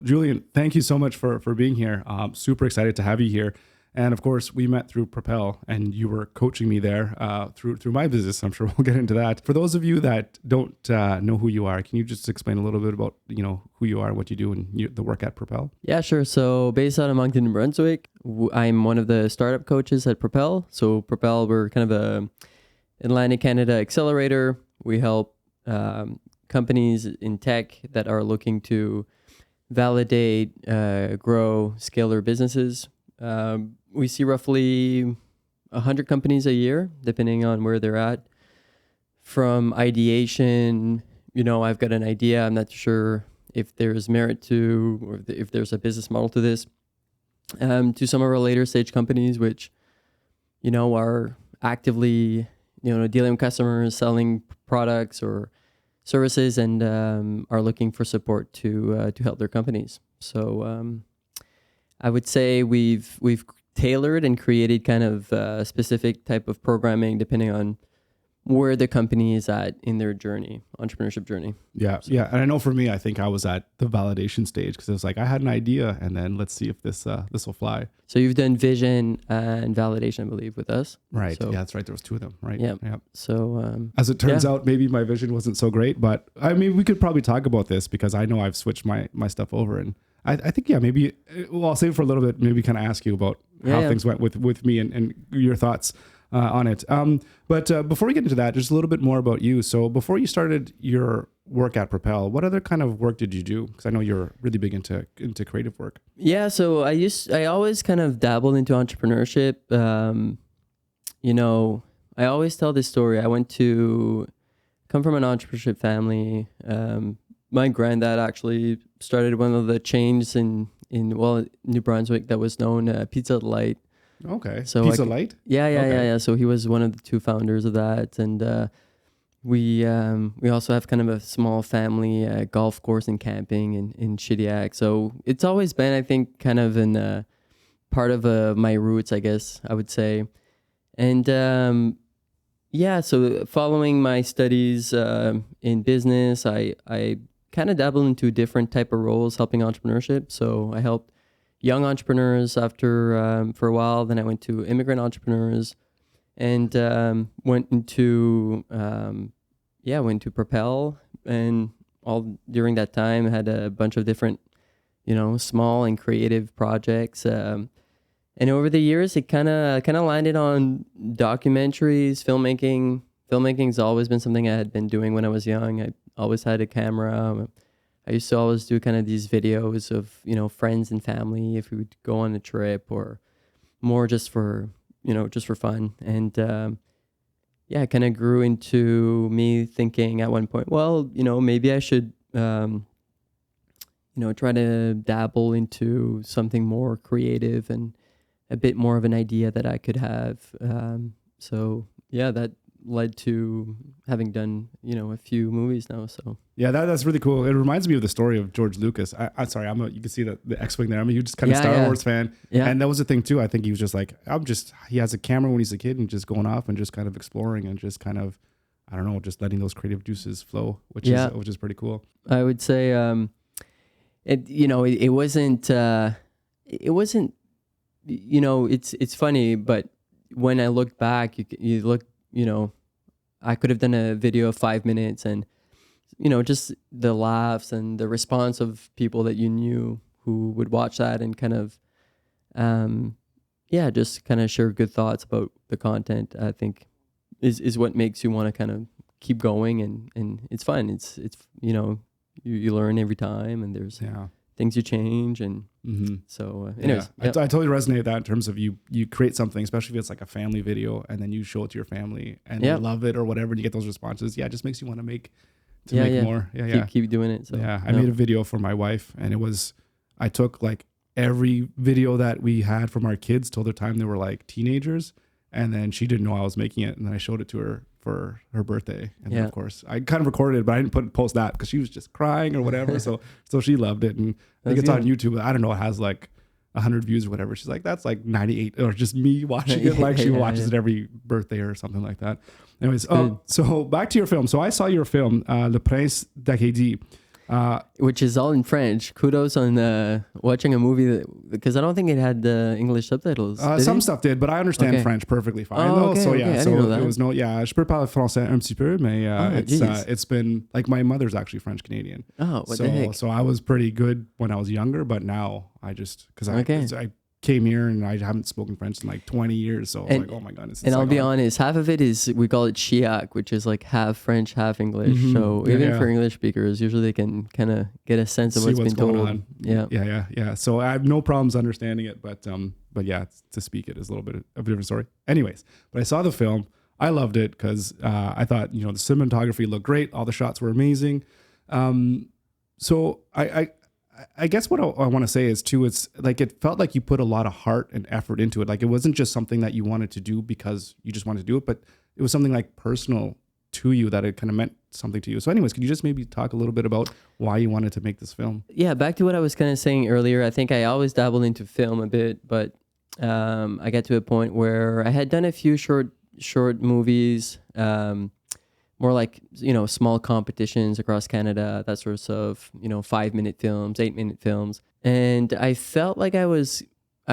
Julian, thank you so much for being here. Super excited to have you here. And of course, we met through Propel, and you were coaching me there through my business. I'm sure we'll get into that. For those of you that don't know who you are, can you just explain a little bit about who you are and what you do and the work at Propel? Yeah, sure. So based out of Moncton, New Brunswick, I'm one of the startup coaches at Propel. So Propel, we're kind of a Atlantic Canada accelerator. We help companies in tech that are looking to validate, grow, scale their businesses. We see roughly 100 companies a year, depending on where they're at. From ideation, I've got an idea, I'm not sure if there's merit to, or if there's a business model to this, to some of our later stage companies, which, are actively, dealing with customers, selling products or services, and are looking for support to help their companies. So I would say we've tailored and created kind of a specific type of programming depending on where the company is at in their journey, entrepreneurship journey. Yeah. And I know for me, I think I was at the validation stage because it was like I had an idea, and then let's see if this will fly. So you've done vision and validation, I believe, with us. Right. So, yeah, that's right. There was two of them. Right. Yeah. So as it turns out, maybe my vision wasn't so great, but I mean, we could probably talk about this because I know I've switched my stuff over, and I think, maybe, I'll save it for a little bit, maybe kind of ask you about how things went with me and your thoughts on it. But before we get into that, just a little bit more about you. So before you started your work at Propel, what other kind of work did you do? Because I know you're really big into creative work. Yeah, so I always kind of dabbled into entrepreneurship. I always tell this story. I come from an entrepreneurship family. My granddad actually started one of the chains in New Brunswick that was known Pizza Delight. Okay. So Pizza Light? Yeah. So he was one of the two founders of that, and we also have kind of a small family golf course and camping in Shediac. So it's always been, I think, kind of in part of my roots, I guess I would say. And so following my studies in business, I kind of dabbled into different type of roles helping entrepreneurship. So I helped young entrepreneurs after for a while. Then I went to immigrant entrepreneurs, and went into Propel, and all during that time had a bunch of different, small and creative projects. And over the years, it kind of landed on documentaries, filmmaking. Filmmaking's always been something I had been doing when I was young. I always had a camera. I used to always do kind of these videos of, friends and family if we would go on a trip, or more just for fun. And it kind of grew into me thinking at one point, well, maybe I should, try to dabble into something more creative and a bit more of an idea that I could have. That led to having done, a few movies now. So yeah, that's really cool. It reminds me of the story of George Lucas. I'm sorry, you can see the X-Wing there. I'm a huge kind of Star Wars fan. Yeah. And that was the thing too. I think he was just like, he has a camera when he's a kid and just going off and just kind of exploring and just kind of, I don't know, just letting those creative juices flow, which is pretty cool. I would say, it wasn't, it's funny, but when I look back, you look, I could have done a video of 5 minutes, and, just the laughs and the response of people that you knew who would watch that and kind of, just kind of share good thoughts about the content, I think is what makes you want to kind of keep going, and it's fun. It's you learn every time, and there's things you change, and so anyways. I totally resonate with that in terms of you create something, especially if it's like a family video, and then you show it to your family and they love it or whatever, and you get those responses. It just makes you want to make more. Keep doing it. So I made a video for my wife, and I took like every video that we had from our kids till the time they were like teenagers, and then she didn't know I was making it, and then I showed it to her for her birthday, and then of course I kind of recorded it, but I didn't post that because she was just crying or whatever. so she loved it, and I think it's on YouTube. I don't know, it has like 100 views or whatever. She's like, that's like 98, or just me watching it. Like she watches it every birthday or something like that. Anyways, so back to your film. So I saw your film, Le Prince d'Acadie. which is all in French. Kudos on watching a movie because I don't think it had the English subtitles. Some stuff did, but I understand French perfectly fine. Though. So yeah, so it was je peux parler français un petit peu, mais it's been like my mother's actually French Canadian. Oh, what the heck? So I was pretty good when I was younger, but now I just because I came here and I haven't spoken French in like 20 years. So I was like, oh my goodness. And I'll be honest, half of it is, we call it Chiac, which is like half French, half English. Mm-hmm. So even for English speakers, usually they can kind of get a sense of what's been told. On. Yeah. So I have no problems understanding it, but yeah, to speak it is a little bit of a different story. Anyways, but I saw the film. I loved it because I thought, the cinematography looked great. All the shots were amazing. So I guess what I want to say is too, it's like, it felt like you put a lot of heart and effort into it. Like it wasn't just something that you wanted to do because you just wanted to do it, but it was something like personal to you that it kind of meant something to you. So anyways, could you just maybe talk a little bit about why you wanted to make this film? Yeah. Back to what I was kind of saying earlier. I think I always dabbled into film a bit, but I got to a point where I had done a few short movies, more like, small competitions across Canada, that sort of, 5-minute films, 8-minute films. And I felt like I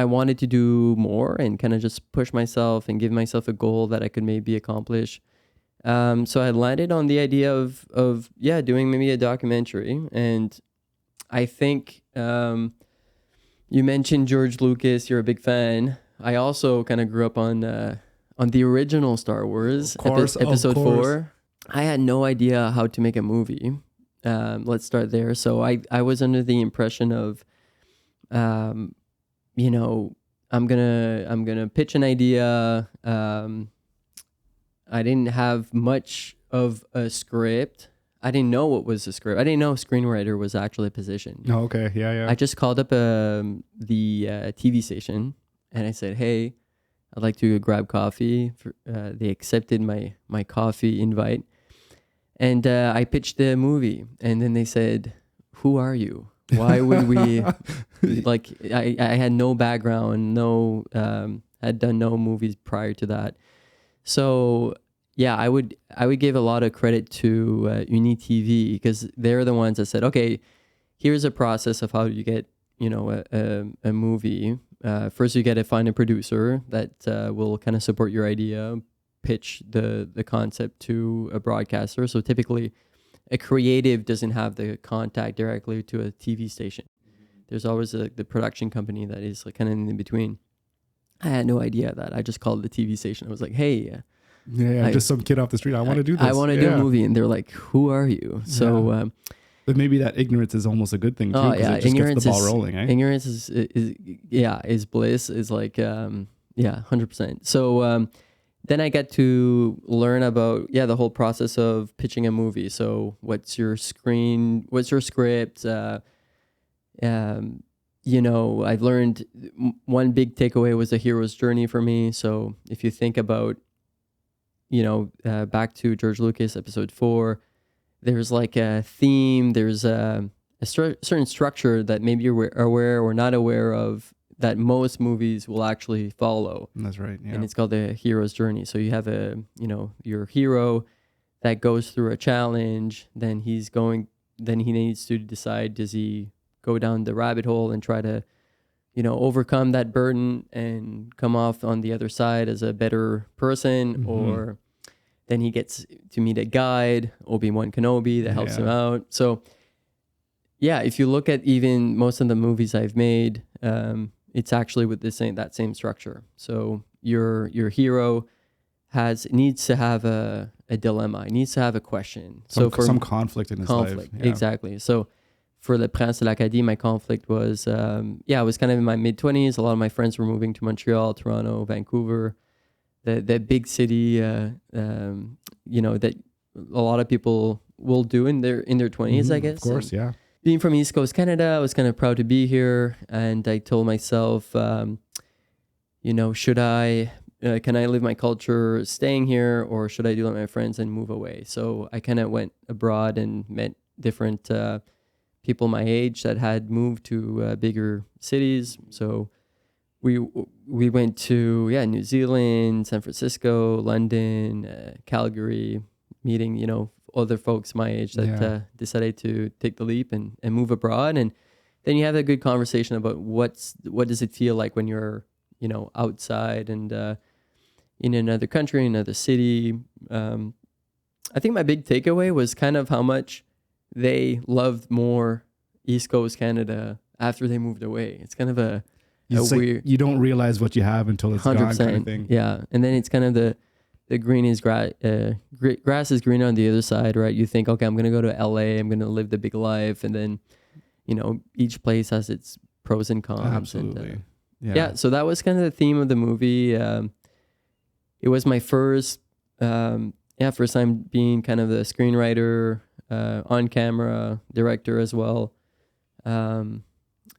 wanted to do more and kind of just push myself and give myself a goal that I could maybe accomplish. So I landed on the idea of doing maybe a documentary. And I think you mentioned George Lucas, you're a big fan. I also kind of grew up on the original Star Wars, episode 4. I had no idea how to make a movie. Let's start there. So I was under the impression of, I'm gonna pitch an idea. I didn't have much of a script. I didn't know what was a script. I didn't know screenwriter was actually a position. Oh, okay. Yeah. I just called up the TV station and I said, hey, I'd like to grab coffee. They accepted my coffee invite. And I pitched the movie, and then they said, who are you? Why would we, I had no background, had done no movies prior to that. So yeah, I would give a lot of credit to UniTV because they're the ones that said, okay, here's a process of how you get, a movie. First, you got to find a producer that will kind of support your idea, pitch the concept to a broadcaster. So typically a creative doesn't have the contact directly to a TV station. There's always the production company that is like kind of in between. I had no idea that. I just called the TV station. I was like, hey, just some kid off the street. I want to do this. I want to do a movie. And they're like, who are you? So, but maybe that ignorance is almost a good thing too. It just ignorance gets the ball rolling. Ignorance is bliss. Is like 100%. So then I get to learn about the whole process of pitching a movie. So what's your script? I've learned one big takeaway was the hero's journey for me. So if you think about, back to George Lucas episode 4, there's like a theme, there's a certain structure that maybe you're aware or not aware of that most movies will actually follow. That's right. Yeah. And it's called the hero's journey. So you have your hero that goes through a challenge, then he needs to decide, does he go down the rabbit hole and try to, overcome that burden and come off on the other side as a better person, or then he gets to meet a guide, Obi-Wan Kenobi, that helps him out. So yeah, if you look at even most of the movies I've made, it's actually with that same structure. So your hero needs to have a dilemma. He needs to have a question. Some conflict in his life. Yeah. Exactly. So for Le Prince de l'Acadie, my conflict was, I was kind of in my mid-20s. A lot of my friends were moving to Montreal, Toronto, Vancouver, the big city, that a lot of people will do in their 20s, I guess. Of course, yeah. Being from East Coast Canada, I was kind of proud to be here. And I told myself, should I, can I live my culture staying here, or should I do like my friends and move away? So I kind of went abroad and met different people my age that had moved to bigger cities. So we went to New Zealand, San Francisco, London, Calgary, meeting other folks my age that decided to take the leap and move abroad. And then you have a good conversation about what does it feel like when you're, outside and in another country, another city. I think my big takeaway was kind of how much they loved more East Coast Canada after they moved away. It's kind of a weird. You don't realize what you have until it's 100%, gone, kind of thing. Yeah, and then it's kind of the green is grass is greener on the other side, right? You think, okay, I'm gonna go to LA, I'm gonna live the big life, and then each place has its pros and cons. Absolutely. And, so that was kind of the theme of the movie. It was my first time being kind of the screenwriter, on camera, director as well.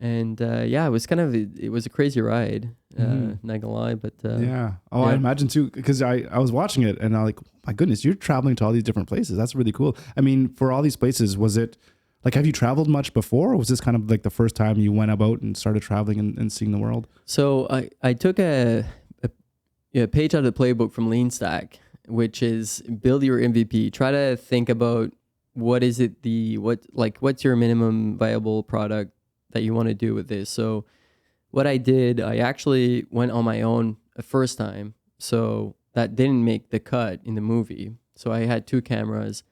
It was a crazy ride, not gonna lie, but I imagine too, because I was watching it and I'm like, my goodness, you're traveling to all these different places. That's really cool. I mean, for all these places, was it like, have you traveled much before, or was this kind of like the first time you went about and started traveling and seeing the world? So I took a page out of the playbook from Lean Stack, which is build your MVP. Try to think about what's your minimum viable product that you want to do with this. So what I did, I actually went on my own a first time. So that didn't make the cut in the movie. So I had 2 cameras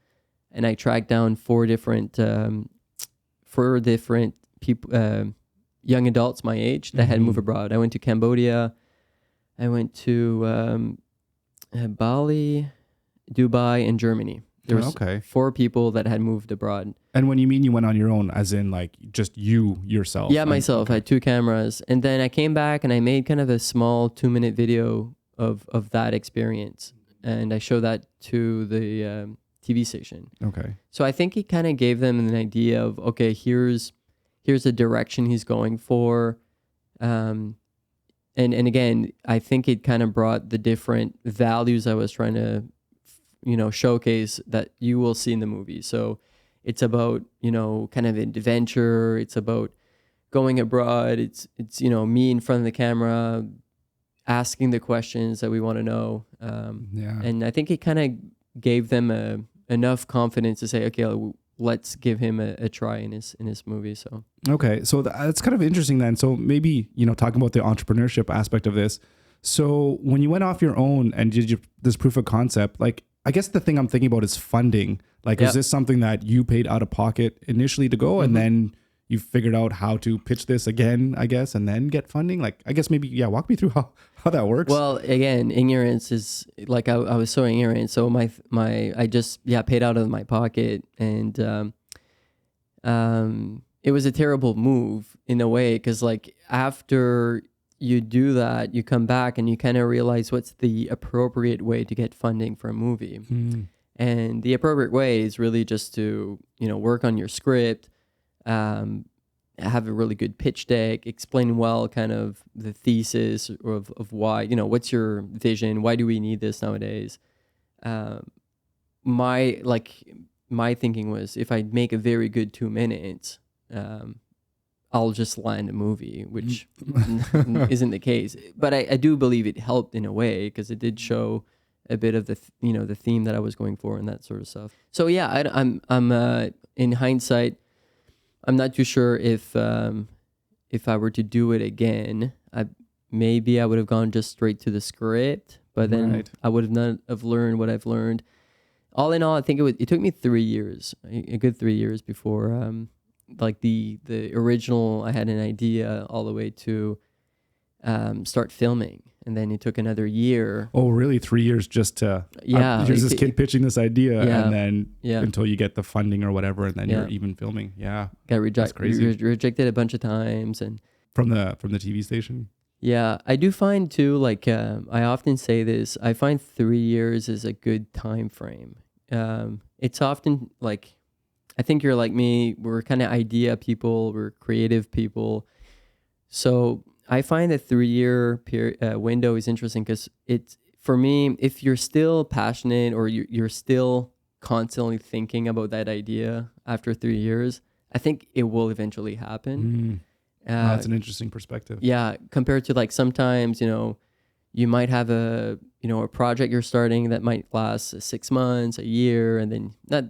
and I tracked down 4 different people, young adults my age that had moved abroad. I went to Cambodia. I went to Bali, Dubai, and Germany. There was 4 people that had moved abroad. And when you mean you went on your own, as in like just you yourself? Yeah, myself. I had 2 cameras. And then I came back and I made kind of a small 2-minute video of that experience. And I showed that to the TV station. Okay. So I think he kind of gave them an idea of, okay, here's the direction he's going for. And again, I think it kind of brought the different values I was trying to showcase that you will see in the movie. So it's about, kind of adventure. It's about going abroad. It's me in front of the camera, asking the questions that we want to know. And I think it kind of gave them enough confidence to say, okay, let's give him a try in his movie. So okay, so that's kind of interesting then. So maybe talking about the entrepreneurship aspect of this. So when you went off your own and did this proof of concept, like, I guess the thing I'm thinking about is funding. Like, is this something that you paid out of pocket initially to go, and then you figured out how to pitch this again, I guess, and then get funding? Like, I guess maybe, walk me through how that works. Well, again, ignorance is like, I was so ignorant. So I just paid out of my pocket, and it was a terrible move in a way, because like after you do that, you come back and you kind of realize what's the appropriate way to get funding for a movie. And the appropriate way is really just to, work on your script, have a really good pitch deck, explain well kind of the thesis of why, what's your vision? Why do we need this nowadays? My thinking was, if I make a very good 2 minutes, I'll just land a movie, which isn't the case. But I do believe it helped in a way, because it did show a bit of the the theme that I was going for and that sort of stuff. So I'm in hindsight, I'm not too sure if I were to do it again, I would have gone just straight to the script, but then I would have not have learned what I've learned. All in all, I think it took me 3 years, a good 3 years before like the original, I had an idea all the way to start filming. And then it took another year. Oh, really? 3 years just to, here's this kid pitching this idea, and then until you get the funding or whatever, and then you're even filming. Yeah. Got rejected a bunch of times. And from the TV station? Yeah. I do find too, like, I often say this, I find 3 years is a good time frame. It's often like, I think you're like me, we're kind of idea people, we're creative people. So I find the 3 year window is interesting, because it's, for me, if you're still passionate or you're still constantly thinking about that idea after 3 years, I think it will eventually happen. That's an interesting perspective. Yeah. Compared to like sometimes, you you might have a project you're starting that might last 6 months, a year, and then not.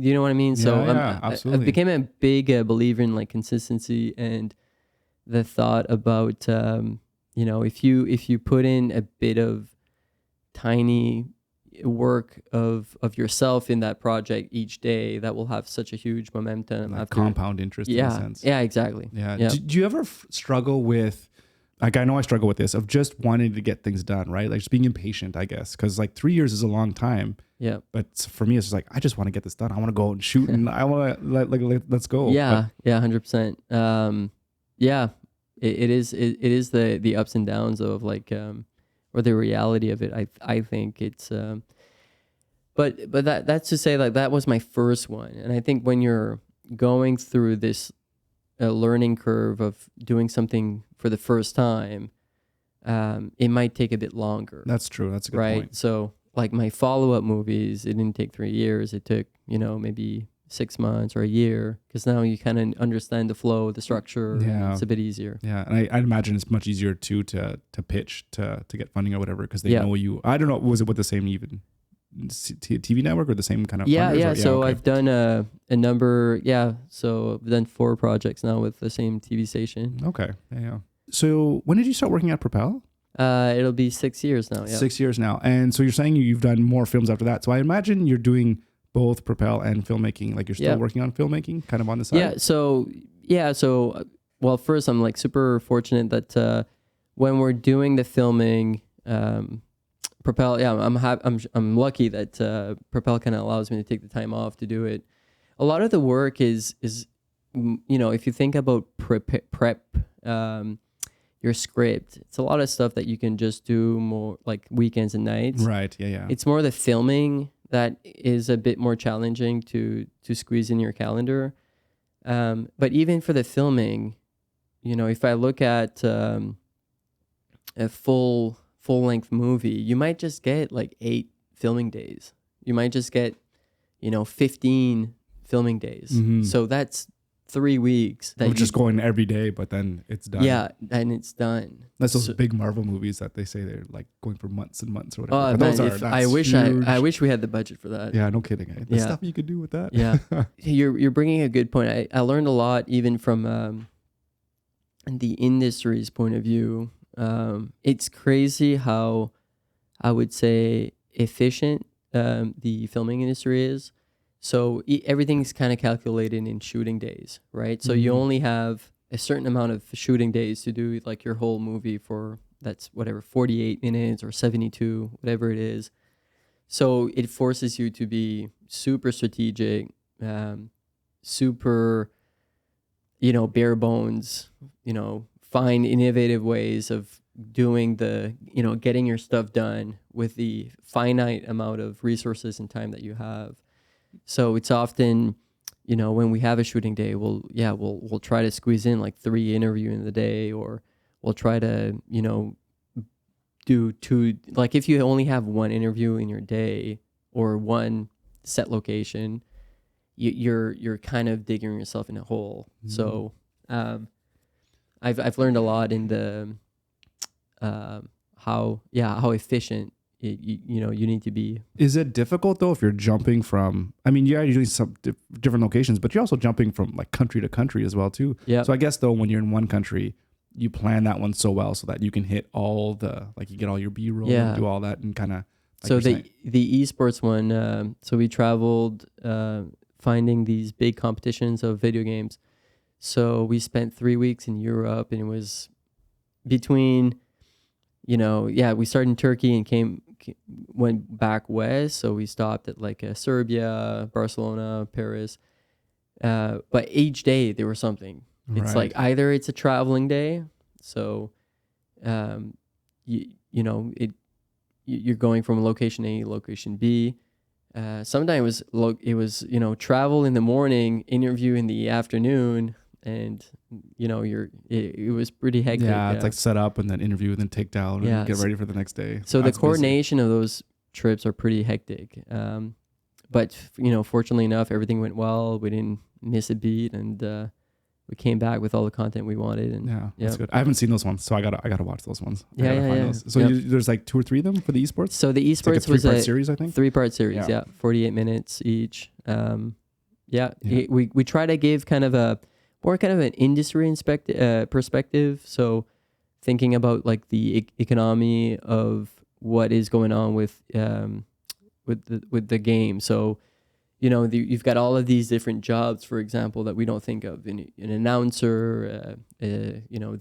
You know what I mean? Yeah, So absolutely. I became a big believer in like consistency and the thought about if you put in a bit of tiny work of yourself in that project each day, that will have such a huge momentum. Like after compound interest in a sense. Yeah, exactly. Yeah. Yeah. Do you ever struggle with, like, I know I struggle with this, of just wanting to get things done, right? Like just being impatient, I guess. Because like 3 years is a long time. Yeah. But for me, it's just like, I just want to get this done. I want to go and shoot and I want to let's go. Yeah. Yeah. 100%. Yeah. It is the ups and downs of like, or the reality of it. I think it's, but that's to say, like, that was my first one. And I think when you're going through this learning curve of doing something for the first time, it might take a bit longer. That's true. That's a good right? point. So like my follow-up movies, it didn't take 3 years. It took, maybe 6 months or a year, because now you kind of understand the flow, the structure. Yeah. It's a bit easier. Yeah, and I'd imagine it's much easier too to pitch to get funding or whatever, because they Yeah. know you. I don't know, was it with the same even TV network or the same kind of Yeah, funders? yeah. Or, So okay. I've done a number. Yeah, so I've done 4 projects now with the same TV station. Okay, yeah. So when did you start working at Propel? It'll be 6 years now. Yeah. 6 years now, and so you're saying you've done more films after that. So I imagine you're doing both Propel and filmmaking. Like you're still working on filmmaking, kind of on the side. Yeah. So well, first I'm like super fortunate that when we're doing the filming, Propel. Yeah, I'm lucky that Propel kind of allows me to take the time off to do it. A lot of the work is if you think about prep your script, it's a lot of stuff that you can just do more like weekends and nights. Right. Yeah. It's more the filming that is a bit more challenging to squeeze in your calendar. But even for the filming, if I look at a full length movie, you might just get like 8 filming days. You might just get 15 filming days. Mhm. So that's 3 weeks that We're just going every day, but then it's done. Yeah, and it's done. That's those big Marvel movies that they say they're like going for months and months or whatever. Oh But man, those I wish huge. I wish we had the budget for that. Yeah, no kidding. Eh? The Yeah. stuff you could do with that. Yeah. You're bringing a good point. I learned a lot even from the industry's point of view. It's crazy how I would say efficient the filming industry is. So everything's kind of calculated in shooting days, right? So you only have a certain amount of shooting days to do like your whole movie for, that's whatever, 48 minutes or 72, whatever it is. So it forces you to be super strategic, super, bare bones, find innovative ways of doing the, getting your stuff done with the finite amount of resources and time that you have. So it's often, when we have a shooting day, we'll try to squeeze in like 3 interviews in the day, or we'll try to, do 2, like if you only have 1 interview in your day or 1 set location, you're kind of digging yourself in a hole. Mm-hmm. So I've learned a lot in the how efficient you need to be. Is it difficult though if you're jumping from? I mean, you're doing some different locations, but you're also jumping from like country to country as well too. Yeah. So I guess though, when you're in one country, you plan that one so well so that you can hit all the, like, you get all your B-roll and do all that and kind of. Like so the esports one. So we traveled finding these big competitions of video games. So we spent 3 weeks in Europe, and it was between, we started in Turkey and went back west. So we stopped at like Serbia, Barcelona, Paris. But each day there was something. It's like either it's a traveling day, so you're going from location A to location B. Sometimes it was travel in the morning, interview in the afternoon, and it was pretty hectic. Yeah, it's like set up and then interview and then take down and get ready for the next day. So the coordination of those trips are pretty hectic. But fortunately enough, everything went well. We didn't miss a beat, and we came back with all the content we wanted. And Yeah, that's good. I haven't seen those ones, so I gotta watch those ones. I Yeah, gotta yeah, find yeah. those. So Yep. there's like 2 or 3 of them for the esports. So the It's like a esports was 3-part a series, I think. 3-part series. Yeah. Yeah. 48 minutes each. Yeah. We try to give kind of a more kind of an industry perspective. So thinking about like the economy of what is going on with the game. So, you know, you've got all of these different jobs, for example, that we don't think of. An announcer, you know,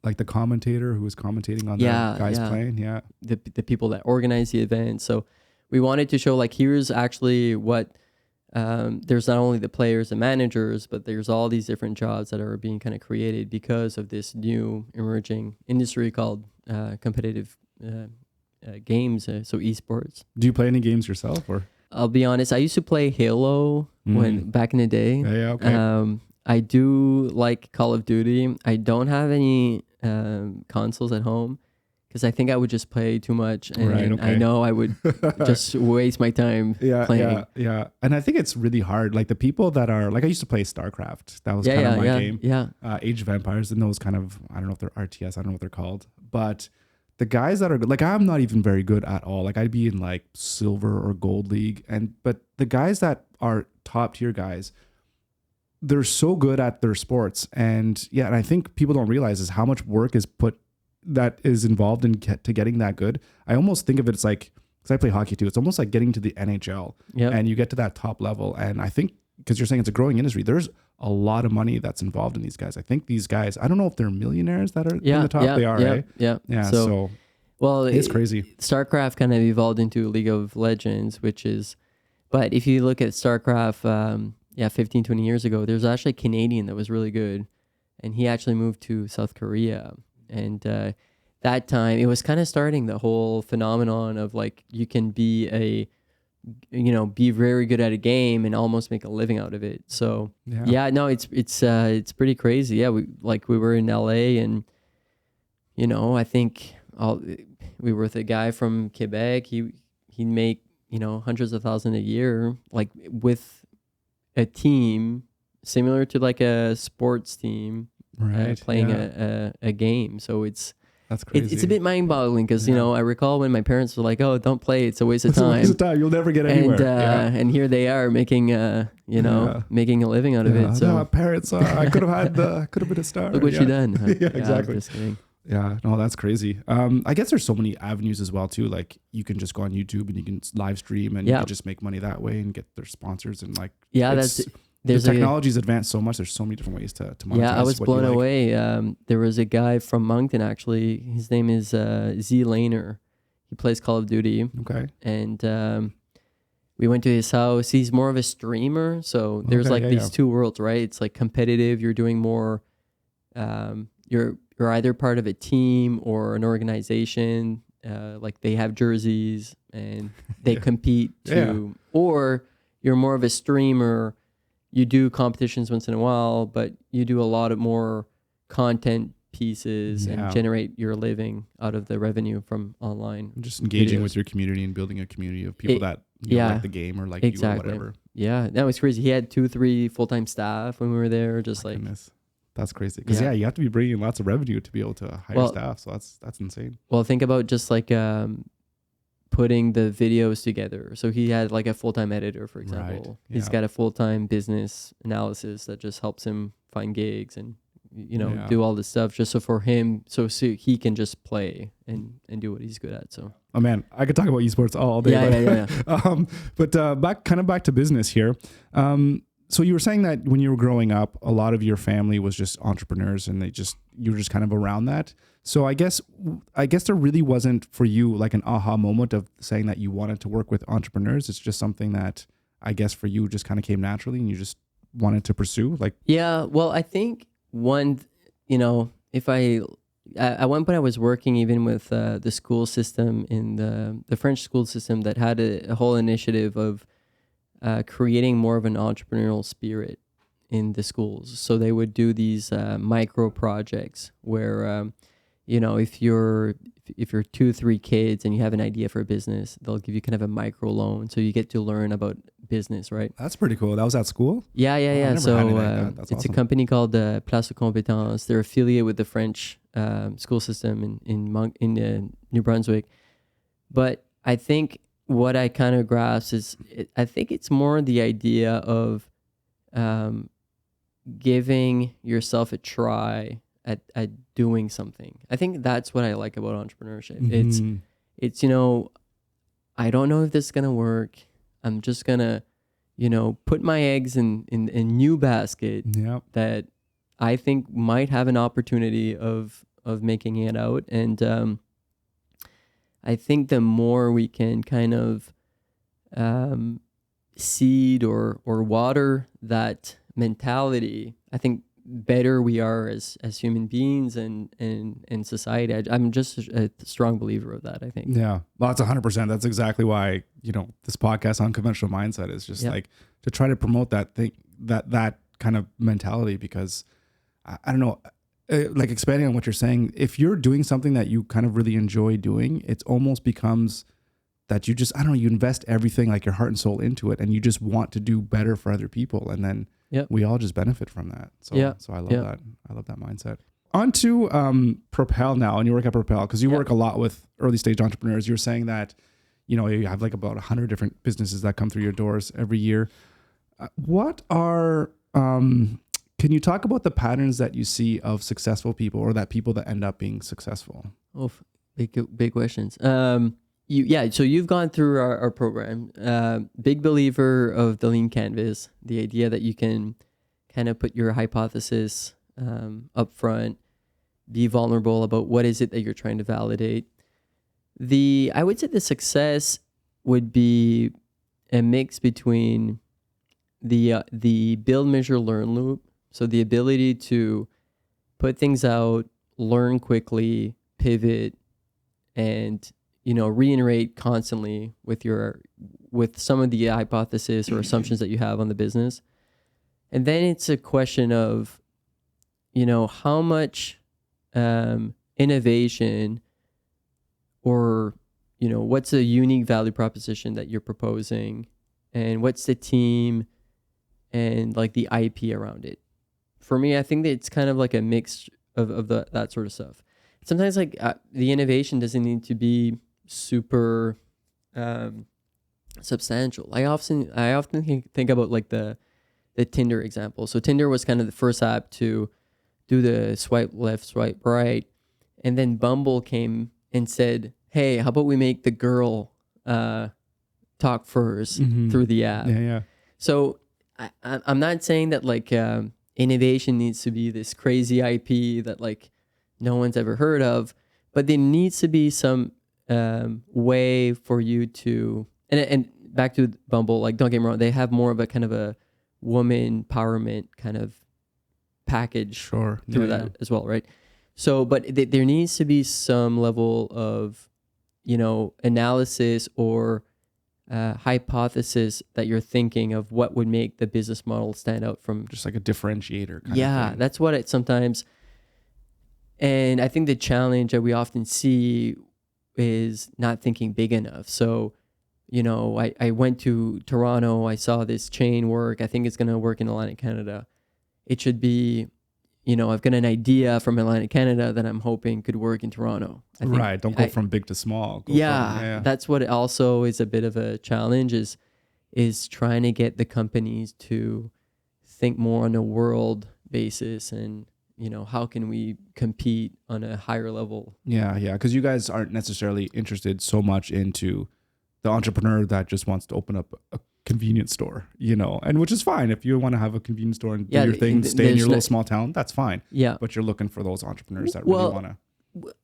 Like the commentator who was commentating on the guys playing. Yeah. the people that organize the event. So we wanted to show like, here's actually what, there's not only the players and managers, but there's all these different jobs that are being kind of created because of this new emerging industry called competitive games, so esports. Do you play any games yourself, or? I'll be honest, I used to play Halo back in the day. Yeah, okay. I do like Call of Duty. I don't have any consoles at home because I think I would just play too much, and Right, okay. I know I would just waste my time playing. Yeah. And I think it's really hard. Like the people that are like, I used to play StarCraft. That was kind of my game. Yeah. Age of Empires and those kind of, I don't know if they're RTS. I don't know what they're called, but the guys that are good, like I'm not even very good at all. Like I'd be in like silver or gold league, but the guys that are top tier guys, they're so good at their sports. And I think people don't realize is how much work that is involved in getting that good. I almost think of it as like, because I play hockey too, it's almost like getting to the NHL and you get to that top level. And I think, because you're saying it's a growing industry, there's a lot of money that's involved in these guys. I think these guys, I don't know if they're millionaires that are in the top. They are, right? Yeah. So well, it's crazy. StarCraft kind of evolved into League of Legends, but if you look at StarCraft, 15, 20 years ago, there's actually a Canadian that was really good. And he actually moved to South Korea. And that time, it was kind of starting the whole phenomenon of like, you can be be very good at a game and almost make a living out of it. So it's pretty crazy. Yeah, we were in LA, and I think we were with a guy from Quebec. He'd make hundreds of thousands a year, like with a team similar to like a sports team, right? Playing a game. So that's crazy. It's a bit mind-boggling because I recall when my parents were like, "Oh, don't play; it's a waste of time. It's a waste of time. You'll never get anywhere." And here they are making making a living out of it. So no, parents, I could have been a star. Look what you done. Yeah, exactly. Just kidding. Yeah, no, that's crazy. I guess there's so many avenues as well too. Like you can just go on YouTube and you can live stream and you can just make money that way and get their sponsors and like the technology's advanced so much. There's so many different ways to monetize. Yeah, I was blown away. There was a guy from Moncton actually. His name is Z Laner. He plays Call of Duty. Okay. And we went to his house. He's more of a streamer. So there's these two worlds, right? It's like competitive. You're doing more. You're either part of a team or an organization. Like they have jerseys and they compete to, or you're more of a streamer. You do competitions once in a while, but you do a lot of more content pieces and generate your living out of the revenue from online. Just engaging with your community and building a community of people that like the game or like you or whatever. Yeah, that was crazy. He had 2-3 full-time staff when we were there. Just like goodness. That's crazy. Because you have to be bringing in lots of revenue to be able to hire staff. So that's insane. Well, think about just like putting the videos together. So he had like a full-time editor, for example. Right. Yeah. He's got a full-time business analysis that just helps him find gigs and do all this stuff just so he can just play and do what he's good at. So man, I could talk about esports all day. But back to business here. So you were saying that when you were growing up, a lot of your family was just entrepreneurs and you were just kind of around that. So I guess there really wasn't for you like an aha moment of saying that you wanted to work with entrepreneurs. It's just something that I guess for you just kind of came naturally and you just wanted to pursue. Like well, I think if at one point I was working even with the school system in the French school system that had a whole initiative of creating more of an entrepreneurial spirit in the schools. So they would do these micro projects where if you're 2, 3 kids and you have an idea for a business, they'll give you kind of a micro loan, so you get to learn about business, right? That's pretty cool. That was at school? Yeah. I never had So anything like that. That's it's awesome. a company called Place de Compétences. They're affiliated with the French school system in New Brunswick. But I think what I kind of grasp is, I think it's more the idea of giving yourself a try at doing something. I think that's what I like about entrepreneurship. Mhm. It's I don't know if this is gonna work. I'm just gonna put my eggs in a new basket Yep. that I think might have an opportunity of making it out. And I think the more we can kind of seed or water that mentality, I think better we are as human beings and in society. I'm just a strong believer of that, I think. Yeah. Well, that's 100%. That's exactly why, this podcast, Unconventional Mindset, is just like to try to promote that thing, that kind of mentality, because I don't know, like expanding on what you're saying, if you're doing something that you kind of really enjoy doing, it almost becomes that you just, I don't know, you invest everything, like your heart and soul into it, and you just want to do better for other people. And then we all just benefit from that. So I love that. I love that mindset. On to Propel now, and you work at Propel because you work a lot with early stage entrepreneurs. You're saying that, you have like about 100 different businesses that come through your doors every year. Can you talk about the patterns that you see of successful people, or that people that end up being successful? Oh, big questions. So you've gone through our program. Big believer of the lean canvas, the idea that you can kind of put your hypothesis up front, be vulnerable about what is it that you're trying to validate. I would say the success would be a mix between the build, measure, learn loop. So the ability to put things out, learn quickly, pivot, and reiterate constantly with some of the hypothesis or assumptions that you have on the business. And then it's a question of, how much innovation, or, what's a unique value proposition that you're proposing, and what's the team and like the IP around it. For me, I think that it's kind of like a mix of that sort of stuff. Sometimes like the innovation doesn't need to be super substantial. I often think about like the Tinder example. So Tinder was kind of the first app to do the swipe left, swipe right, and then Bumble came and said, "Hey, how about we make the girl talk first through the app?" Yeah. So I'm not saying that like innovation needs to be this crazy IP that like no one's ever heard of, but there needs to be some way for you to, and back to Bumble, like don't get me wrong, they have more of a kind of a woman empowerment kind of package through that as well, right? So, but there needs to be some level of, analysis or hypothesis that you're thinking of what would make the business model stand out from. Just like a differentiator kind of thing. That's what it sometimes. And I think the challenge that we often see is not thinking big enough. So, I went to Toronto, I saw this chain work. I think it's going to work in Atlantic Canada. It should be, I've got an idea from Atlantic Canada that I'm hoping could work in Toronto. Right. Don't go from big to small. That's what also is a bit of a challenge is trying to get the companies to think more on a world basis and, how can we compete on a higher level? Yeah. Because you guys aren't necessarily interested so much into the entrepreneur that just wants to open up a convenience store, and which is fine. If you want to have a convenience store and do your thing, stay in your little small town, that's fine. Yeah. But you're looking for those entrepreneurs that really want to.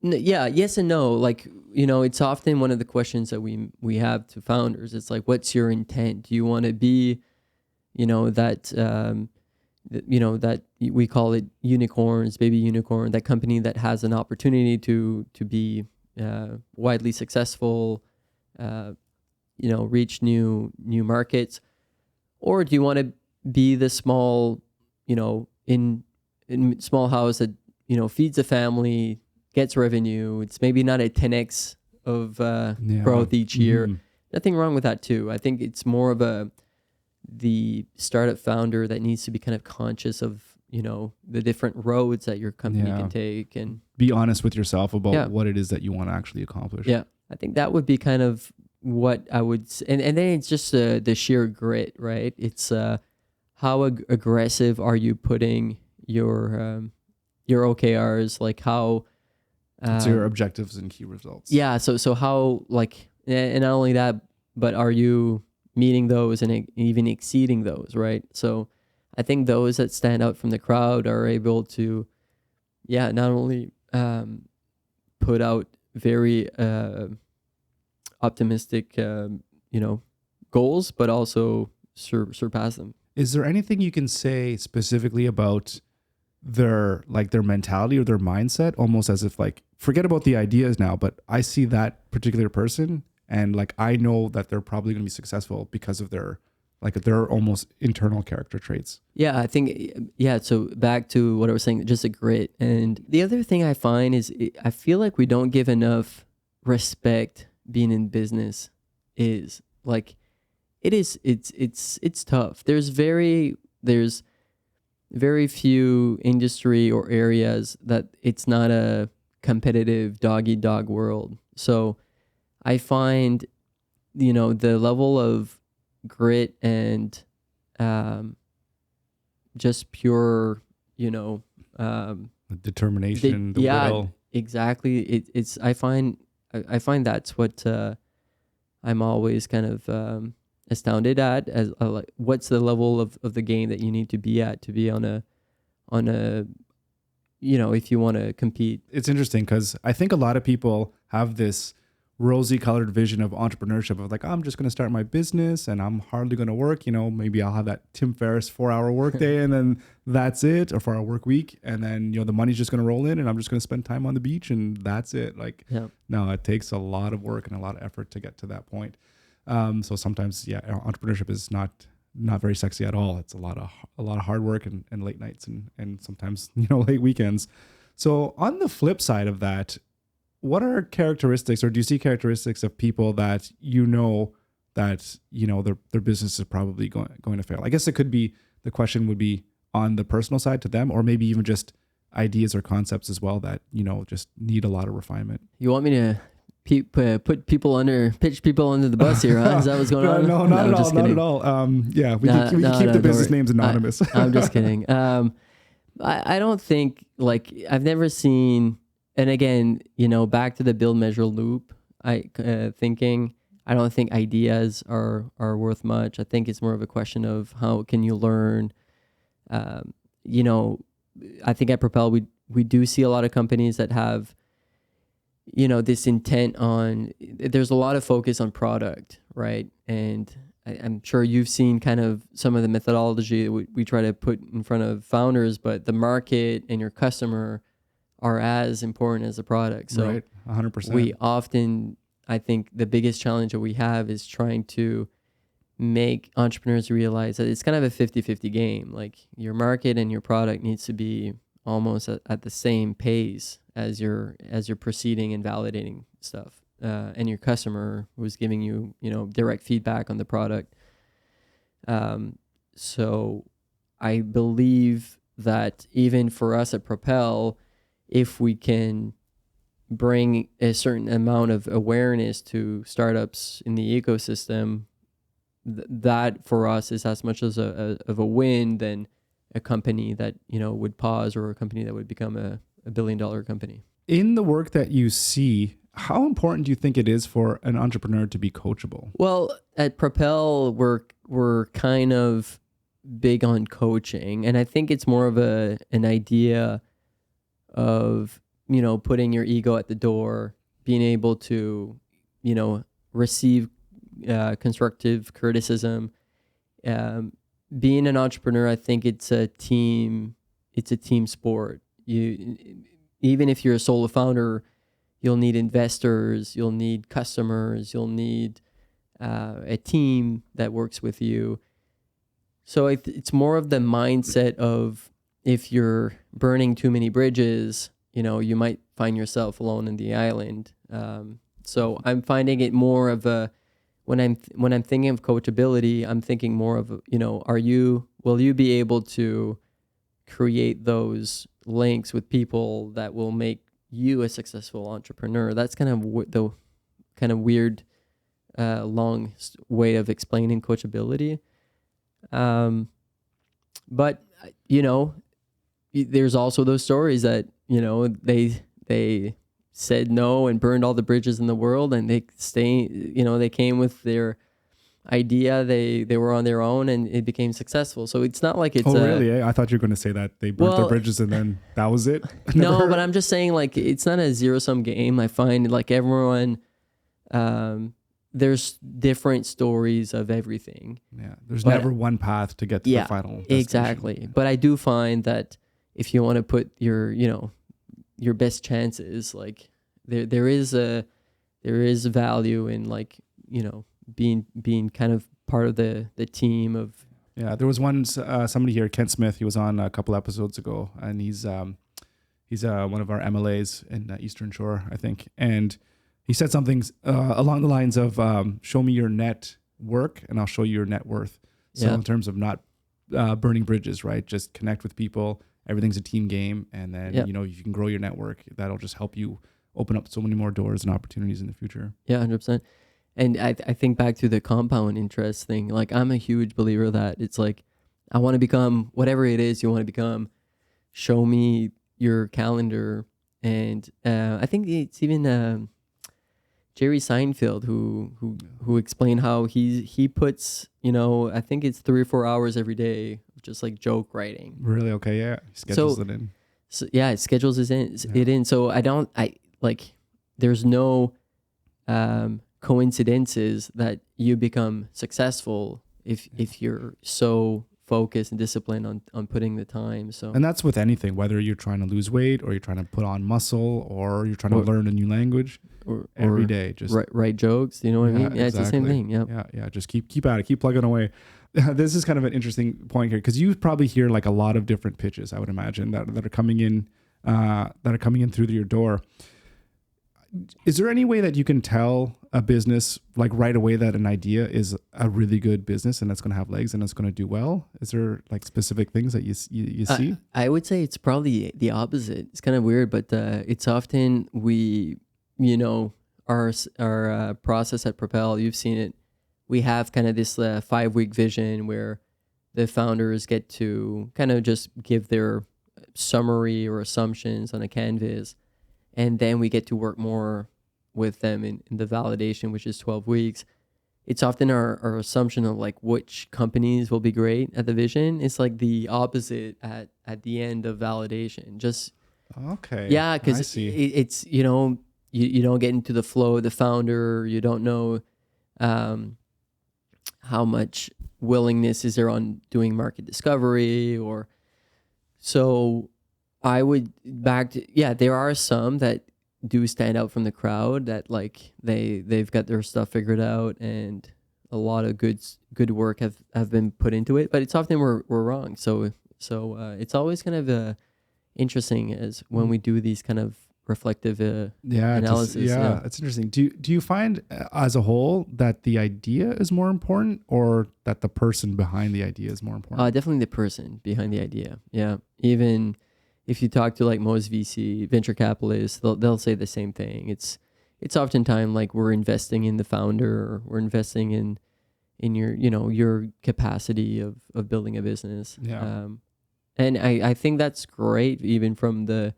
Yes and no. Like, it's often one of the questions that we have to founders. It's like, what's your intent? Do you want to be, that we call it unicorns, baby unicorn, that company that has an opportunity to be widely successful, reach new markets? Or do you want to be the small, in small house that, feeds a family, gets revenue. It's maybe not a 10x of growth each year. Nothing wrong with that too. I think it's more of the startup founder that needs to be kind of conscious of, the different roads that your company can take, and be honest with yourself about what it is that you want to actually accomplish. Yeah. I think that would be kind of what I would, and then it's just the sheer grit, right? It's how aggressive are you putting your OKRs, like how it's your objectives and key results. Yeah. So how, like, and not only that, but are you meeting those and even exceeding those, right? So I think those that stand out from the crowd are able to, not only put out very optimistic, goals, but also surpass them. Is there anything you can say specifically about their mentality or their mindset, almost as if, like, forget about the ideas now, but I see that particular person and, like, I know that they're probably going to be successful because of their almost internal character traits? Yeah, I think, so back to what I was saying, just a grit. And the other thing I find is I feel like we don't give enough respect being in business. Is like, it's tough. There's very few industry or areas that it's not a competitive dog-eat-dog world. So I find, the level of grit and just pure, determination, the will. Exactly. It's I find that's what I'm always kind of astounded at, as like, what's the level of the game that you need to be at to be on a if you want to compete. It's interesting because I think a lot of people have this rosy colored vision of entrepreneurship of, like, I'm just going to start my business and I'm hardly going to work. Maybe I'll have that Tim Ferriss 4-hour work day and then that's it, or 4-hour work week. And then, the money's just going to roll in and I'm just going to spend time on the beach and that's it. Like, no, it takes a lot of work and a lot of effort to get to that point. So sometimes, entrepreneurship is not very sexy at all. It's a lot of hard work and late nights and sometimes, late weekends. So on the flip side of that, what are characteristics, or do you see characteristics of people that their business is probably going to fail? I guess it could be, the question would be on the personal side to them, or maybe even just ideas or concepts as well that, just need a lot of refinement. You want me to pitch people under the bus here, huh? Is that what's going on? No, not at all. We can keep the business names anonymous. I'm just kidding. I don't think, like, I've never seen, and again, back to the build, measure, loop, thinking, I don't think ideas are worth much. I think it's more of a question of how can you learn. I think at Propel, we do see a lot of companies that have, this intent on, there's a lot of focus on product, right? And I'm sure you've seen kind of some of the methodology we try to put in front of founders, but the market and your customer are as important as the product. So right, 100%. We often, I think the biggest challenge that we have is trying to make entrepreneurs realize that it's kind of a 50-50 game. Like, your market and your product needs to be almost at the same pace as you're proceeding and validating stuff. And your customer who's giving you, direct feedback on the product. So I believe that even for us at Propel, if we can bring a certain amount of awareness to startups in the ecosystem, that for us is as much as of a win than a company that, would pause, or a company that would become a $1 billion company. In the work that you see, how important do you think it is for an entrepreneur to be coachable? Well, at Propel, we're kind of big on coaching, and I think it's more of an idea of, putting your ego at the door, being able to, receive constructive criticism. Being an entrepreneur, I think it's a team sport. Even if you're a solo founder, you'll need investors, you'll need customers, you'll need a team that works with you. So it's more of the mindset of, if you're burning too many bridges, you might find yourself alone in the island. So I'm finding it more of a, when I'm thinking of coachability, I'm thinking more of, will you be able to create those links with people that will make you a successful entrepreneur? That's kind of the kind of weird, long way of explaining coachability. But there's also those stories that, they said no and burned all the bridges in the world, and they came with their idea, they were on their own, and it became successful. So it's not like it's really? I thought you were going to say that they burnt their bridges and then that was it. No, but I'm just saying, like, it's not a zero-sum game. I find, like, everyone, there's different stories of everything. Yeah, there's never one path to get to the final destination. Exactly. But I do find that if you want to put your best chances, like, there is value in, like, being kind of part of the team of. Yeah, there was somebody here, Kent Smith. He was on a couple episodes ago, and he's one of our MLAs in Eastern Shore, I think. And he said something along the lines of, "Show me your net work, and I'll show you your net worth." So in terms of not burning bridges, right? Just connect with people. Everything's a team game, and then if you can grow your network, that'll just help you open up so many more doors and opportunities in the future. Yeah, 100%. And I think back to the compound interest thing. Like, I'm a huge believer that it's like, I want to become whatever it is you want to become. Show me your calendar. And I think it's even Jerry Seinfeld who explained how he puts, I think it's 3 or 4 hours every day of just like joke writing. Really? Okay. Yeah. He schedules it in. So yeah, it schedules it in. So there's no coincidences that you become successful if you're so focused and disciplined on putting the time. So, and that's with anything, whether you're trying to lose weight or you're trying to put on muscle or you're trying to learn a new language, or every day, just write jokes. You know what I mean? Yeah, exactly. It's the same thing. Yeah. Just keep at it, keep plugging away. This is kind of an interesting point here, because you probably hear like a lot of different pitches, I would imagine, that are coming in through your door. Is there any way that you can tell a business like right away that an idea is a really good business and that's going to have legs and it's going to do well? Is there like specific things that you see? I would say it's probably the opposite. It's kind of weird, but it's often our process at Propel, you've seen it. We have kind of this 5-week vision where the founders get to kind of just give their summary or assumptions on a canvas. And then we get to work more with them in the validation, which is 12 weeks. It's often our assumption of like which companies will be great at the vision. It's like the opposite at the end of validation. Just okay. Yeah, because it's you don't get into the flow of the founder. You don't know how much willingness is there on doing market discovery or so. I would there are some that do stand out from the crowd that like they've got their stuff figured out and a lot of good work have been put into it, but it's often we're wrong. So it's always kind of interesting as when we do these kind of reflective analysis. It's interesting. Do you find as a whole that the idea is more important or that the person behind the idea is more important? Definitely the person behind the idea. Yeah, even if you talk to like most VC venture capitalists, they'll say the same thing. It's oftentimes like we're investing in the founder, or we're investing in your capacity of building a business. Yeah. And I think that's great, even from the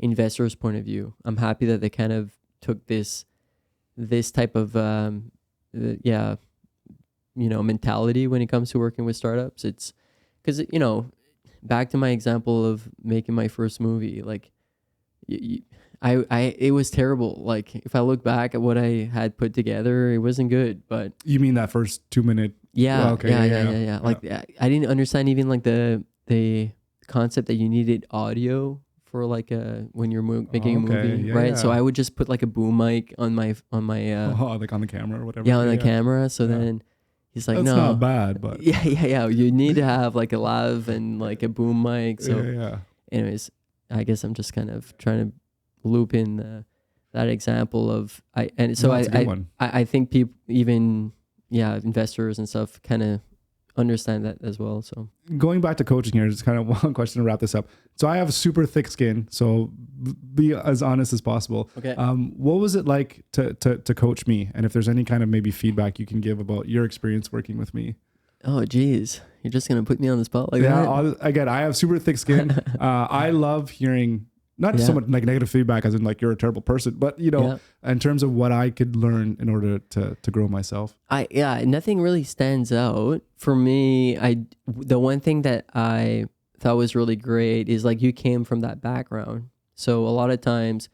investor's point of view. I'm happy that they kind of took this type of mentality when it comes to working with startups. It's because back to my example of making my first movie, like it was terrible. Like if I look back at what I had put together, it wasn't good. But you mean that first 2 minute? Yeah. Oh, okay. Yeah. Like I didn't understand even like the concept that you needed audio for like when you're making a movie, right? Yeah. So I would just put like a boom mic on my like on the camera or whatever. Yeah, on the camera. So then he's like, that's no, not bad, but yeah. You need to have like a lav and like a boom mic. So anyways, I guess I'm just kind of trying to loop in that example of That's a good one. I think people, even investors and stuff, kind of understand that as well. So Going back to coaching here, just kind of one question to wrap this up. So I have super thick skin, so be as honest as possible. okay. What was it like to coach me? And if there's any kind of maybe feedback you can give about your experience working with me. Oh geez, you're just gonna put me on the spot like that? Again, I have super thick skin. I love hearing not so much like negative feedback as in like you're a terrible person, but in terms of what I could learn in order to grow myself. Nothing really stands out for me. The one thing that I thought was really great is like you came from that background. So a lot of times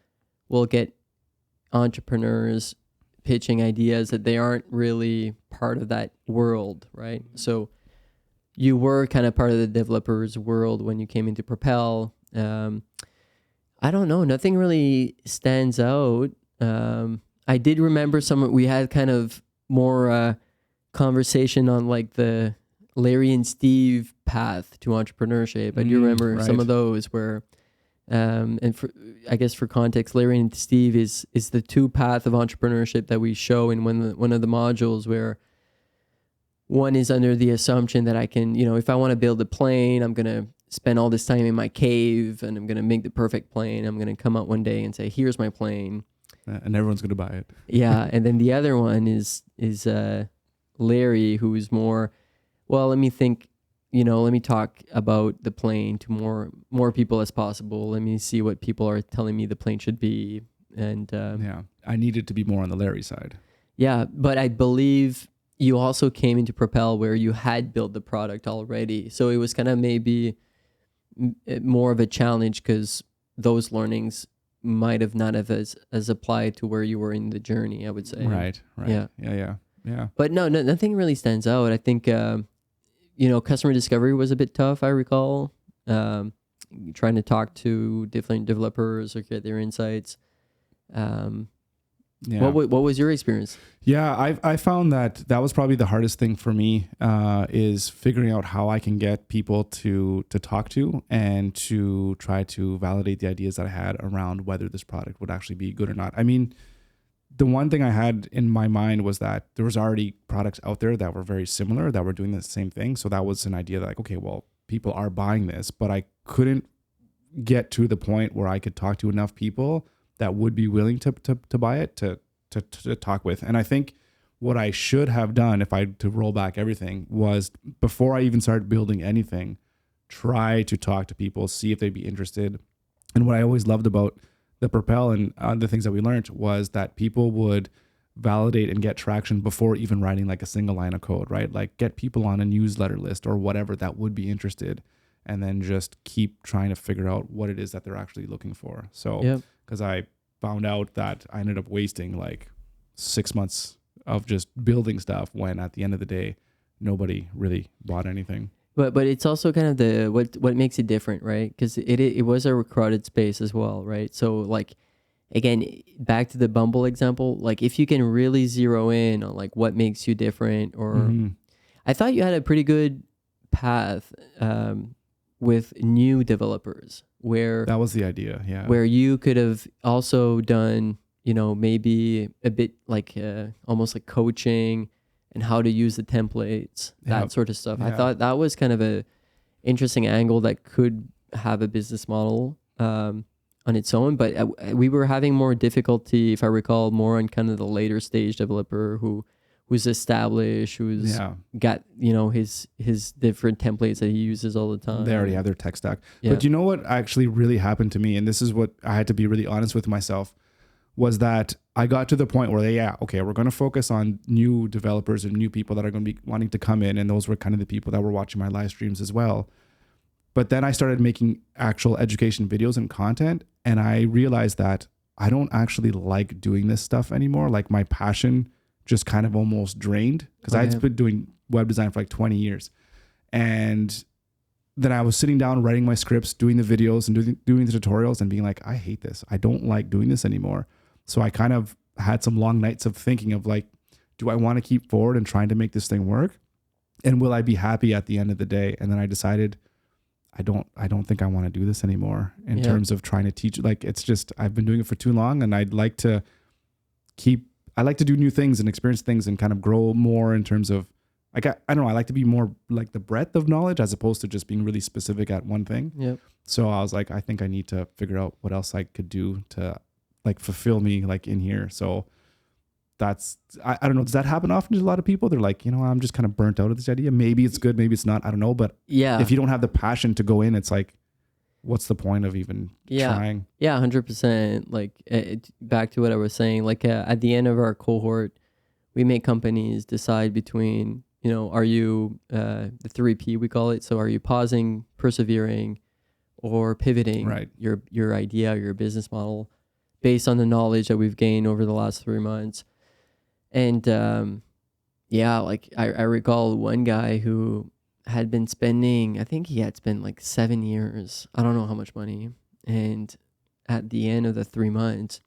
we'll get entrepreneurs pitching ideas that they aren't really part of that world, right? So you were kind of part of the developers world when you came into Propel. I don't know. Nothing really stands out. I did remember we had kind of more conversation on like the Larry and Steve path to entrepreneurship. I do remember some of those where, and I guess for context, Larry and Steve is the two path of entrepreneurship that we show in one of the modules, where one is under the assumption that I can, if I want to build a plane, I'm going to spend all this time in my cave and I'm going to make the perfect plane. I'm going to come out one day and say, here's my plane. And everyone's going to buy it. Yeah. And then the other one is Larry, who's more, well, let me think, let me talk about the plane to more people as possible. Let me see what people are telling me the plane should be. And I needed to be more on the Larry side. Yeah. But I believe you also came into Propel where you had built the product already. So it was kind of maybe more of a challenge because those learnings might have not have as applied to where you were in the journey, I would say. Right. Yeah. But no, nothing really stands out. I think, customer discovery was a bit tough, I recall. Trying to talk to different developers or get their insights. What was your experience? Yeah, I found that was probably the hardest thing for me, is figuring out how I can get people to talk to and to try to validate the ideas that I had around whether this product would actually be good or not. I mean, the one thing I had in my mind was that there was already products out there that were very similar, that were doing the same thing. So that was an idea that like, okay, well, people are buying this, but I couldn't get to the point where I could talk to enough people that would be willing to buy it, to talk with. And I think what I should have done, if I had to roll back everything, was before I even started building anything, try to talk to people, see if they'd be interested. And what I always loved about the Propel and the things that we learned was that people would validate and get traction before even writing like a single line of code, right? Like get people on a newsletter list or whatever that would be interested, and then just keep trying to figure out what it is that they're actually looking for. So, because I found out that I ended up wasting like 6 months of just building stuff when at the end of the day, nobody really bought anything. But it's also kind of what makes it different, right? Because it was a crowded space as well, right? So like, again, back to the Bumble example, like if you can really zero in on like what makes you different, or I thought you had a pretty good path with new developers where that was the idea, where you could have also done, maybe a bit like almost like coaching and how to use the templates, that sort of stuff. I thought that was kind of a interesting angle that could have a business model on its own, but we were having more difficulty, if I recall, more on kind of the later stage developer who's established, who's got, his different templates that he uses all the time. They already have their tech stack. Yeah. But you know what actually really happened to me, and this is what I had to be really honest with myself, was that I got to the point where we're going to focus on new developers and new people that are going to be wanting to come in. And those were kind of the people that were watching my live streams as well. But then I started making actual education videos and content. And I realized that I don't actually like doing this stuff anymore. Like my passion just kind of almost drained, because I'd been doing web design for like 20 years. And then I was sitting down, writing my scripts, doing the videos and doing the tutorials and being like, I hate this. I don't like doing this anymore. So I kind of had some long nights of thinking of like, do I want to keep forward and trying to make this thing work? And will I be happy at the end of the day? And then I decided I don't think I want to do this anymore in Yeah. terms of trying to teach. Like, it's just, I've been doing it for too long, and I like to do new things and experience things and kind of grow more in terms of, like, I don't know, I like to be more like the breadth of knowledge as opposed to just being really specific at one thing. Yep. So I was like, I think I need to figure out what else I could do to like fulfill me like in here. So that's, I don't know. Does that happen often to a lot of people? They're like, I'm just kind of burnt out of this idea. Maybe it's good, maybe it's not. I don't know. But Yeah. if you don't have the passion to go in, it's like, what's the point of even trying? Yeah, 100%. Like, back to what I was saying, like at the end of our cohort, we make companies decide between, are you the 3P, we call it. So are you pausing, persevering, or pivoting your idea, your business model based on the knowledge that we've gained over the last 3 months? And like I recall one guy who had been spending, I think he had spent like 7 years, I don't know how much money. And at the end of the 3 months,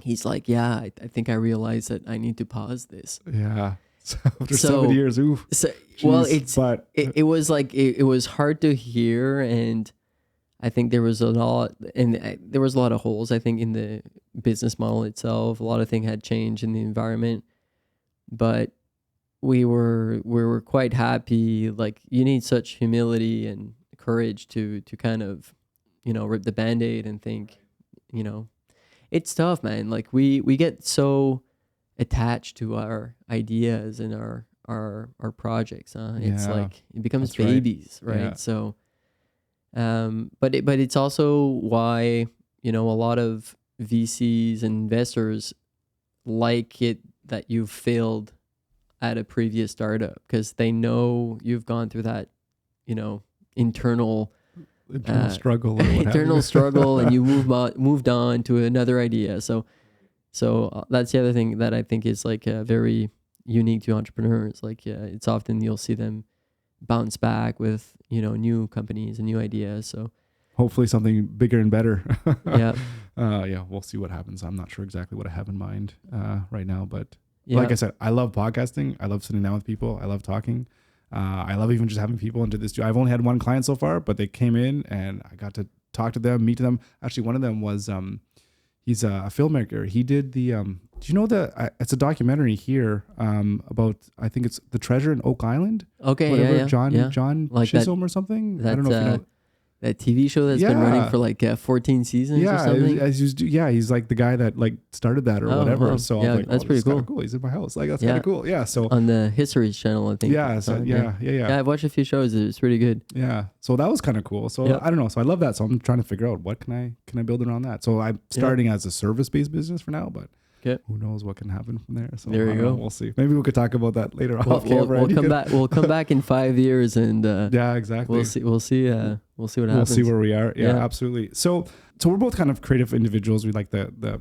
he's like, I think I realized that I need to pause this. Yeah. So after 7 years, ooh. So, well, it was like, it was hard to hear. And I think there was a lot of holes, I think, in the business model itself. A lot of things had changed in the environment, but we were quite happy. Like, you need such humility and courage to kind of, rip the Band-Aid and think, it's tough, man. Like, we get so attached to our ideas and our projects. It's like, it becomes babies, right? Yeah. So, but it's also why, a lot of VCs and investors like it that you've failed at a previous startup, because they know you've gone through that, internal struggle, and you moved on to another idea. So that's the other thing that I think is like very unique to entrepreneurs. Like, it's often you'll see them bounce back with, new companies and new ideas. So hopefully something bigger and better. Yeah. We'll see what happens. I'm not sure exactly what I have in mind right now, but like I said, I love podcasting. I love sitting down with people. I love talking. I love even just having people into this. I've only had one client so far, but they came in and I got to talk to them, meet them. Actually, one of them was, he's a filmmaker. He did the, do you know it's a documentary here about, I think it's The Treasure in Oak Island. Okay. Whatever, Yeah. John Like Chisholm or something. I don't know if you know. That TV show that's been running for like 14 seasons or something. He's like the guy that like started that or whatever. Wow. So Yeah, I'm like, that's pretty cool. He's in my house. Like, that's kind of cool. Yeah. So on the History Channel, I think. Yeah. So yeah. I've watched a few shows. It's pretty good. Yeah. So that was kind of cool. So I don't know. So I love that. So I'm trying to figure out what can I build around that. So I'm starting as a service-based business for now, but who knows what can happen from there. So there you go. We'll see. Maybe we could talk about that later off camera. We'll come back in 5 years and yeah, exactly. We'll see what happens. We'll see where we are. Yeah, absolutely. So we're both kind of creative individuals. We like the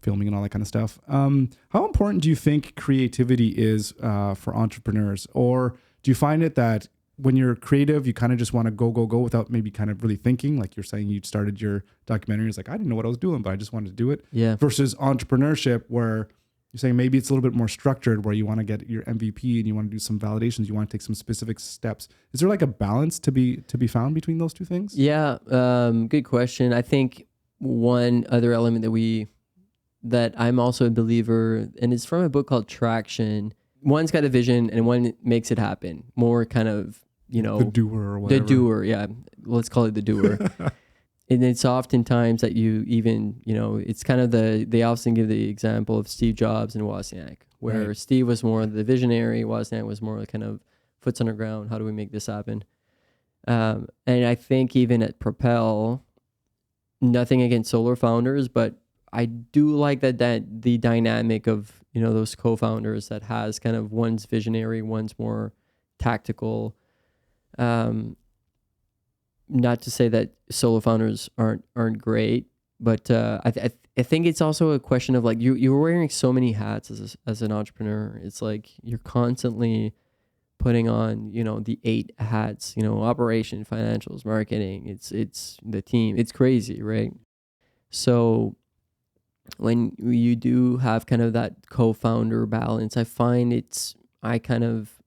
filming and all that kind of stuff. How important do you think creativity is for entrepreneurs? Or do you find it that when you're creative, you kind of just want to go without maybe kind of really thinking? Like you're saying, you started your documentary. It's like, I didn't know what I was doing, but I just wanted to do it. Yeah. Versus entrepreneurship, where you're saying maybe it's a little bit more structured, where you want to get your MVP and you want to do some validations. You want to take some specific steps. Is there like a balance to be found between those two things? Yeah. Good question. I think one other element that I'm also a believer, and it's from a book called Traction. One's got a vision and one makes it happen. More kind of, the doer or whatever. The doer, yeah. Let's call it the doer. And it's oftentimes that you even, it's kind of they often give the example of Steve Jobs and Wozniak, where Steve was more the visionary, Wozniak was more kind of foots on the ground. How do we make this happen? And I think even at Propel, nothing against solo founders, but I do like that the dynamic of, those co-founders that has kind of one's visionary, one's more tactical. Not to say that solo founders aren't great, but I think it's also a question of like you're wearing so many hats as an entrepreneur. It's like you're constantly putting on the 8 hats. Operation, financials, marketing. It's the team. It's crazy, right? So when you do have kind of that co-founder balance, I find I've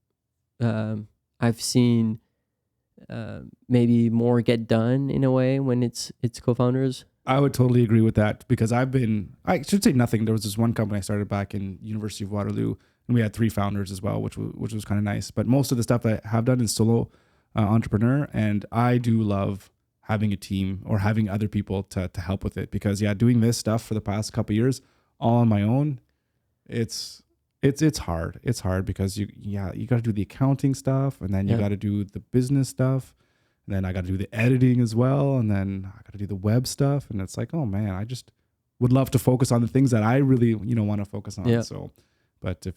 seen maybe more get done in a way when it's co-founders. I would totally agree with that because I should say nothing. There was this one company I started back in University of Waterloo, and we had 3 founders as well, which was kind of nice. But most of the stuff I have done is solo entrepreneur, and I do love having a team or having other people to help with it because doing this stuff for the past couple of years all on my own, it's hard. It's hard because you got to do the accounting stuff, and then you got to do the business stuff. And then I got to do the editing as well. And then I got to do the web stuff. And it's like, oh man, I just would love to focus on the things that I really, want to focus on. Yeah. So, but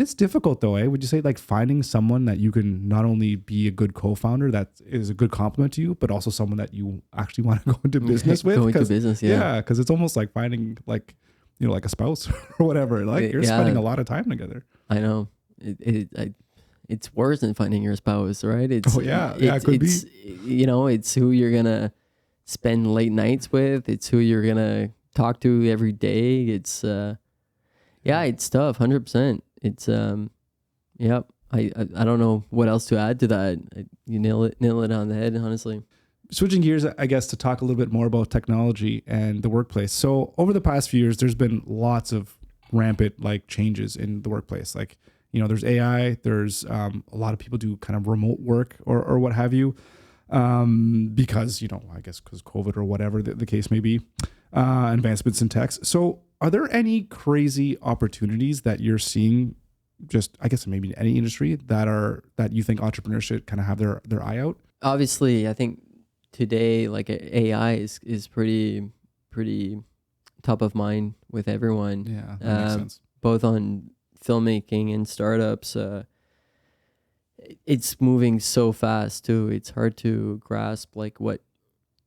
it's difficult though, eh? Would you say like finding someone that you can not only be a good co-founder that is a good compliment to you, but also someone that you actually want to go into business with? Go into business, yeah. Because it's almost like finding like, like a spouse or whatever. Like you're spending a lot of time together. I know. It's worse than finding your spouse, right? It could be. It's who you're gonna spend late nights with. It's who you're gonna talk to every day. It's it's tough, 100%. It's I don't know what else to add to that. You nail it on the head, honestly. Switching gears, I guess, to talk a little bit more about technology and the workplace. So over the past few years, there's been lots of rampant like changes in the workplace. Like, there's AI, there's a lot of people do kind of remote work or what have you, because, I guess because COVID or whatever the case may be, advancements in tech. So are there any crazy opportunities that you're seeing just, I guess, maybe in any industry that you think entrepreneurs should kind of have their eye out? Obviously, I think today, like AI is pretty top of mind with everyone. Yeah, that makes sense. Both on filmmaking and startups. It's moving so fast too. It's hard to grasp like what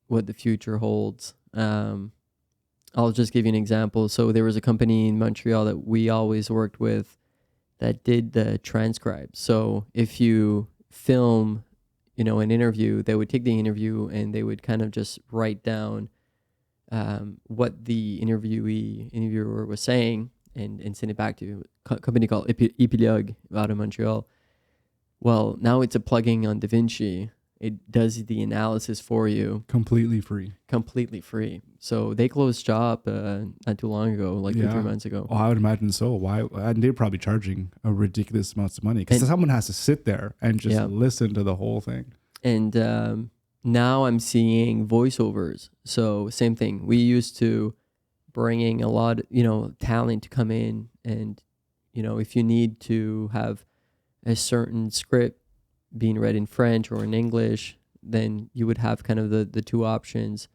the future holds. I'll just give you an example. So there was a company in Montreal that we always worked with that did the transcribe. So if you film, an interview, they would take the interview and they would kind of just write down what the interviewer was saying and send it back to a company called Epilogue out of Montreal. Well, now it's a plugin on DaVinci. It does the analysis for you. Completely free. So they closed shop not too long ago, like 3 months ago. Oh, I would imagine so. Why? And they're probably charging a ridiculous amounts of money because someone has to sit there and just listen to the whole thing. And now I'm seeing voiceovers. So same thing. We used to bringing a lot, talent to come in, and if you need to have a certain script being read in French or in English, then you would have kind of the 2 options.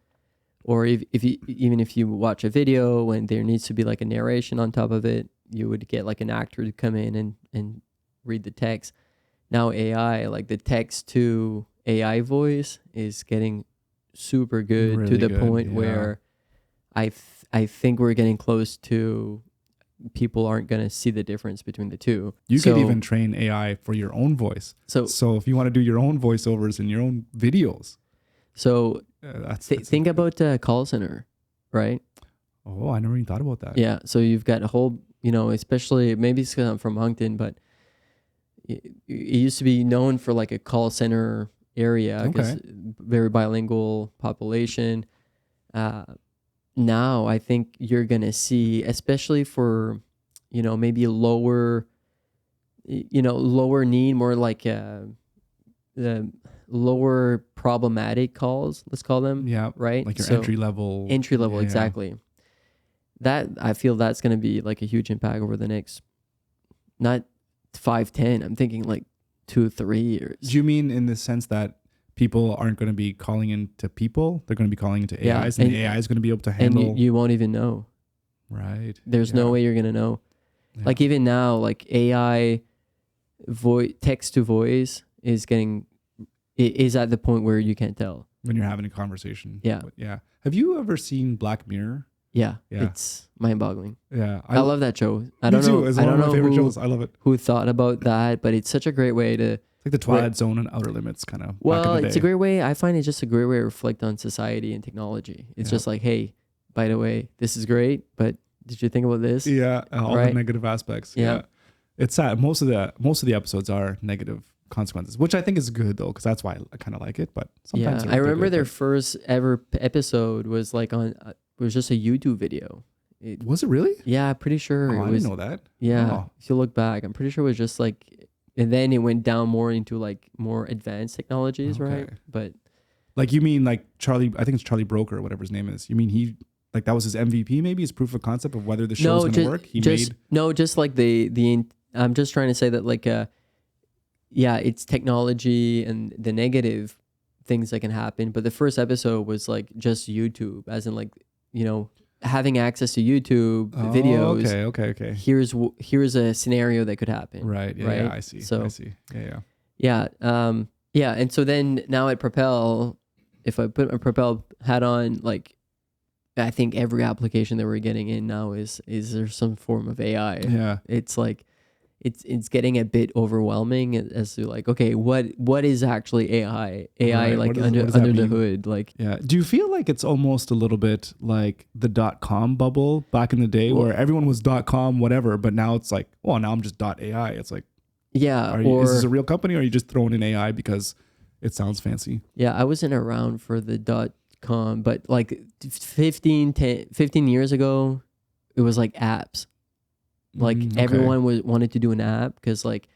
Or if you watch a video and there needs to be like a narration on top of it, you would get like an actor to come in and read the text. Now AI, like the text to AI voice is getting super good, really to the point where I think we're getting close to people aren't going to see the difference between the two. You could even train AI for your own voice. So if you want to do your own voiceovers in your own videos. So think about a call center, right? Oh, I never even thought about that. Yeah. So you've got a whole, especially maybe it's because I'm from Moncton, but it used to be known for like a call center area because very bilingual population. Now I think you're going to see, especially for, maybe lower need, more like the lower problematic calls, let's call them. Yeah. Right. Like your entry level. Yeah, exactly. That I feel that's going to be like a huge impact over the next, not 5-10. I'm thinking like 2-3 years. Do you mean in the sense that people aren't going to be calling into people? They're going to be calling into AIs, and the AI is going to be able to handle. And you won't even know. Right. There's no way you're going to know. Yeah. Like even now, like AI text to voice is at the point where you can't tell. When you're having a conversation. Yeah. But yeah. Have you ever seen Black Mirror? Yeah. It's mind-boggling. Yeah. I love that show. I don't know. It's one of my favorite shows. I love it. Who thought about that, but it's such a great way to... Like the Twilight Zone and Outer Limits kind of. Well, it's a great way. I find it's just a great way to reflect on society and technology. It's just like, hey, by the way, this is great, but did you think about this? Yeah, all the negative aspects. Yeah. It's sad. Most of the episodes are negative consequences, which I think is good though, because that's why I kind of like it. But sometimes I remember their first ever episode was like on it was just a YouTube video. Was it really? Yeah, pretty sure. Oh, I didn't know that. Yeah, Oh. if you look back, I'm pretty sure it was just like, and then it went down more into like more advanced technologies, right? But like, you mean like Charlie? I think it's Charlie Broker, whatever his name is. You mean he like that was his MVP? Maybe his proof of concept of whether the show is going to work. Just like the. I'm just trying to say that like it's technology and the negative things that can happen. But the first episode was like just YouTube, as in like, you know, having access to YouTube videos. Okay. Here's a scenario that could happen. Right. Yeah. I see. So I see. Yeah. Yeah. And so then now at Propel, if I put my Propel hat on, like, I think every application that we're getting in now is there some form of AI. Yeah. It's like, it's getting a bit overwhelming as to like, okay, what is actually AI? AI, right. Like under the hood, like. Yeah. Do you feel like it's almost a little bit like the .com bubble back in the day, where everyone was .com whatever, but now it's like, well, now I'm just .ai. It's like, yeah. Is this a real company, or are you just throwing in AI because it sounds fancy? Yeah, I wasn't around for the .com, but like 15 years ago, it was like apps. Like everyone wanted to do an app because, like,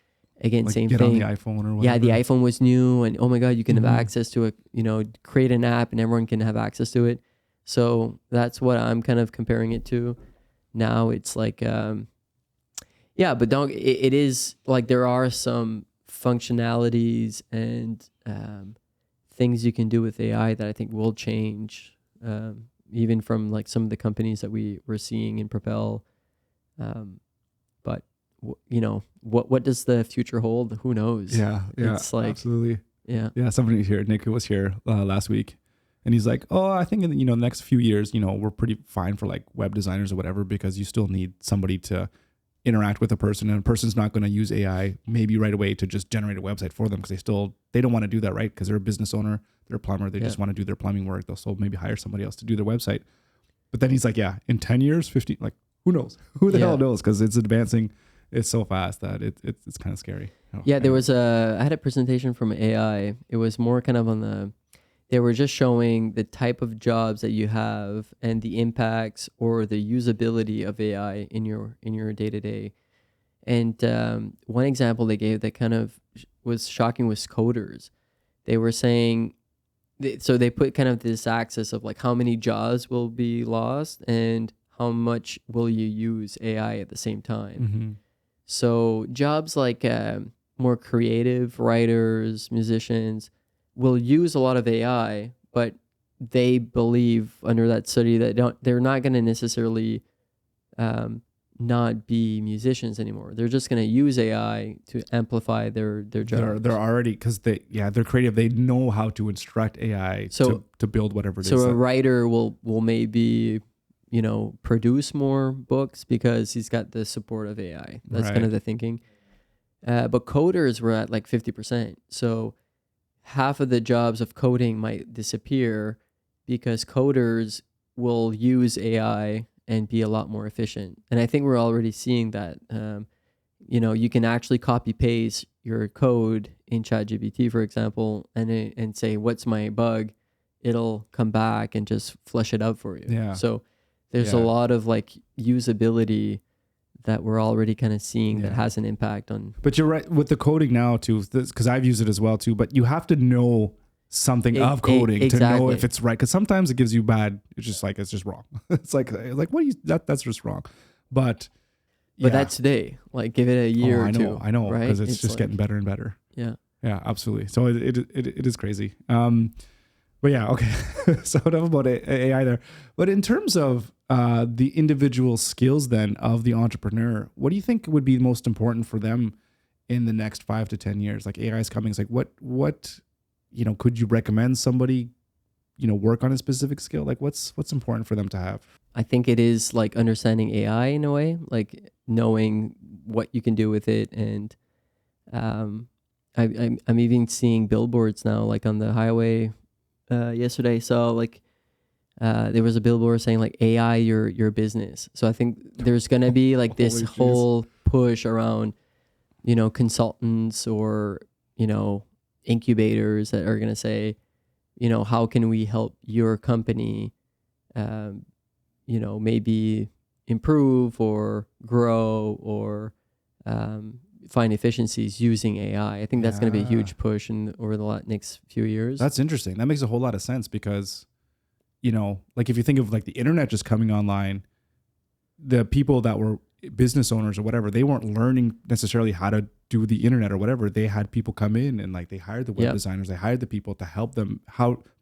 again, like same get thing. On the iPhone or whatever. Yeah, the iPhone was new, and oh my God, you can have access to it. You know, create an app, and everyone can have access to it. So that's what I'm kind of comparing it to. Now it's like, but it is like there are some functionalities and things you can do with AI that I think will change, even from like some of the companies that we're seeing in Propel. But you know, what does the future hold? Who knows? Yeah, it's like, absolutely. Yeah. Somebody here, Nick, who was here last week, and he's like, "Oh, I think in the next few years, we're pretty fine for like web designers or whatever, because you still need somebody to interact with a person, and a person's not going to use AI maybe right away to just generate a website for them, because they don't want to do that, right? Because they're a business owner, they're a plumber, they just want to do their plumbing work. They'll still maybe hire somebody else to do their website. But then he's like, yeah, in 10 years, 15, like, who knows? Who the hell knows? Because it's advancing. It's so fast that it's kind of scary. There was I had a presentation from AI. It was more kind of they were just showing the type of jobs that you have and the impacts or the usability of AI in your day-to-day. And one example they gave that kind of was shocking was coders. They were saying, so they put kind of this axis of like how many jobs will be lost and how much will you use AI at the same time. Mm-hmm. So jobs like more creative writers, musicians will use a lot of AI, but they believe under that study that they're not going to necessarily not be musicians anymore. They're just going to use AI to amplify their jobs. They're already, because they're creative. They know how to instruct AI to build whatever it is. So a writer will maybe produce more books because he's got the support of AI. That's kind of the thinking. But coders were at like 50%. So half of the jobs of coding might disappear because coders will use AI and be a lot more efficient. And I think we're already seeing that. You can actually copy paste your code in ChatGPT, for example, and say, what's my bug? It'll come back and just flush it out for you. Yeah. So there's a lot of like usability that we're already kind of seeing that has an impact on. But you're right with the coding now too, because I've used it as well too. But you have to know something of coding to know if it's right. Because sometimes it gives you bad. It's just wrong. it's like what that's just wrong. But that's today. Like give it a year or two. I know, right? because it's just getting better and better. Yeah. Yeah, absolutely. So it is crazy. But yeah, okay. So enough about AI there. But in terms of the individual skills then of the entrepreneur, what do you think would be most important for them in the next 5 to 10 years? Like AI is coming. It's like what could you recommend somebody work on a specific skill? Like what's important for them to have? I think it is like understanding AI in a way, like knowing what you can do with it. And I'm even seeing billboards now, like on the highway. Yesterday, so like there was a billboard saying like AI your business. So I think there's gonna be like this whole push around consultants or incubators that are going to say, how can we help your company, maybe improve or grow or find efficiencies using AI. I think that's going to be a huge push over the next few years. That's interesting. That makes a whole lot of sense because, like if you think of like the internet just coming online, the people that were business owners or whatever, they weren't learning necessarily how to do the internet or whatever. They had people come in and like they hired the web designers, they hired the people to help them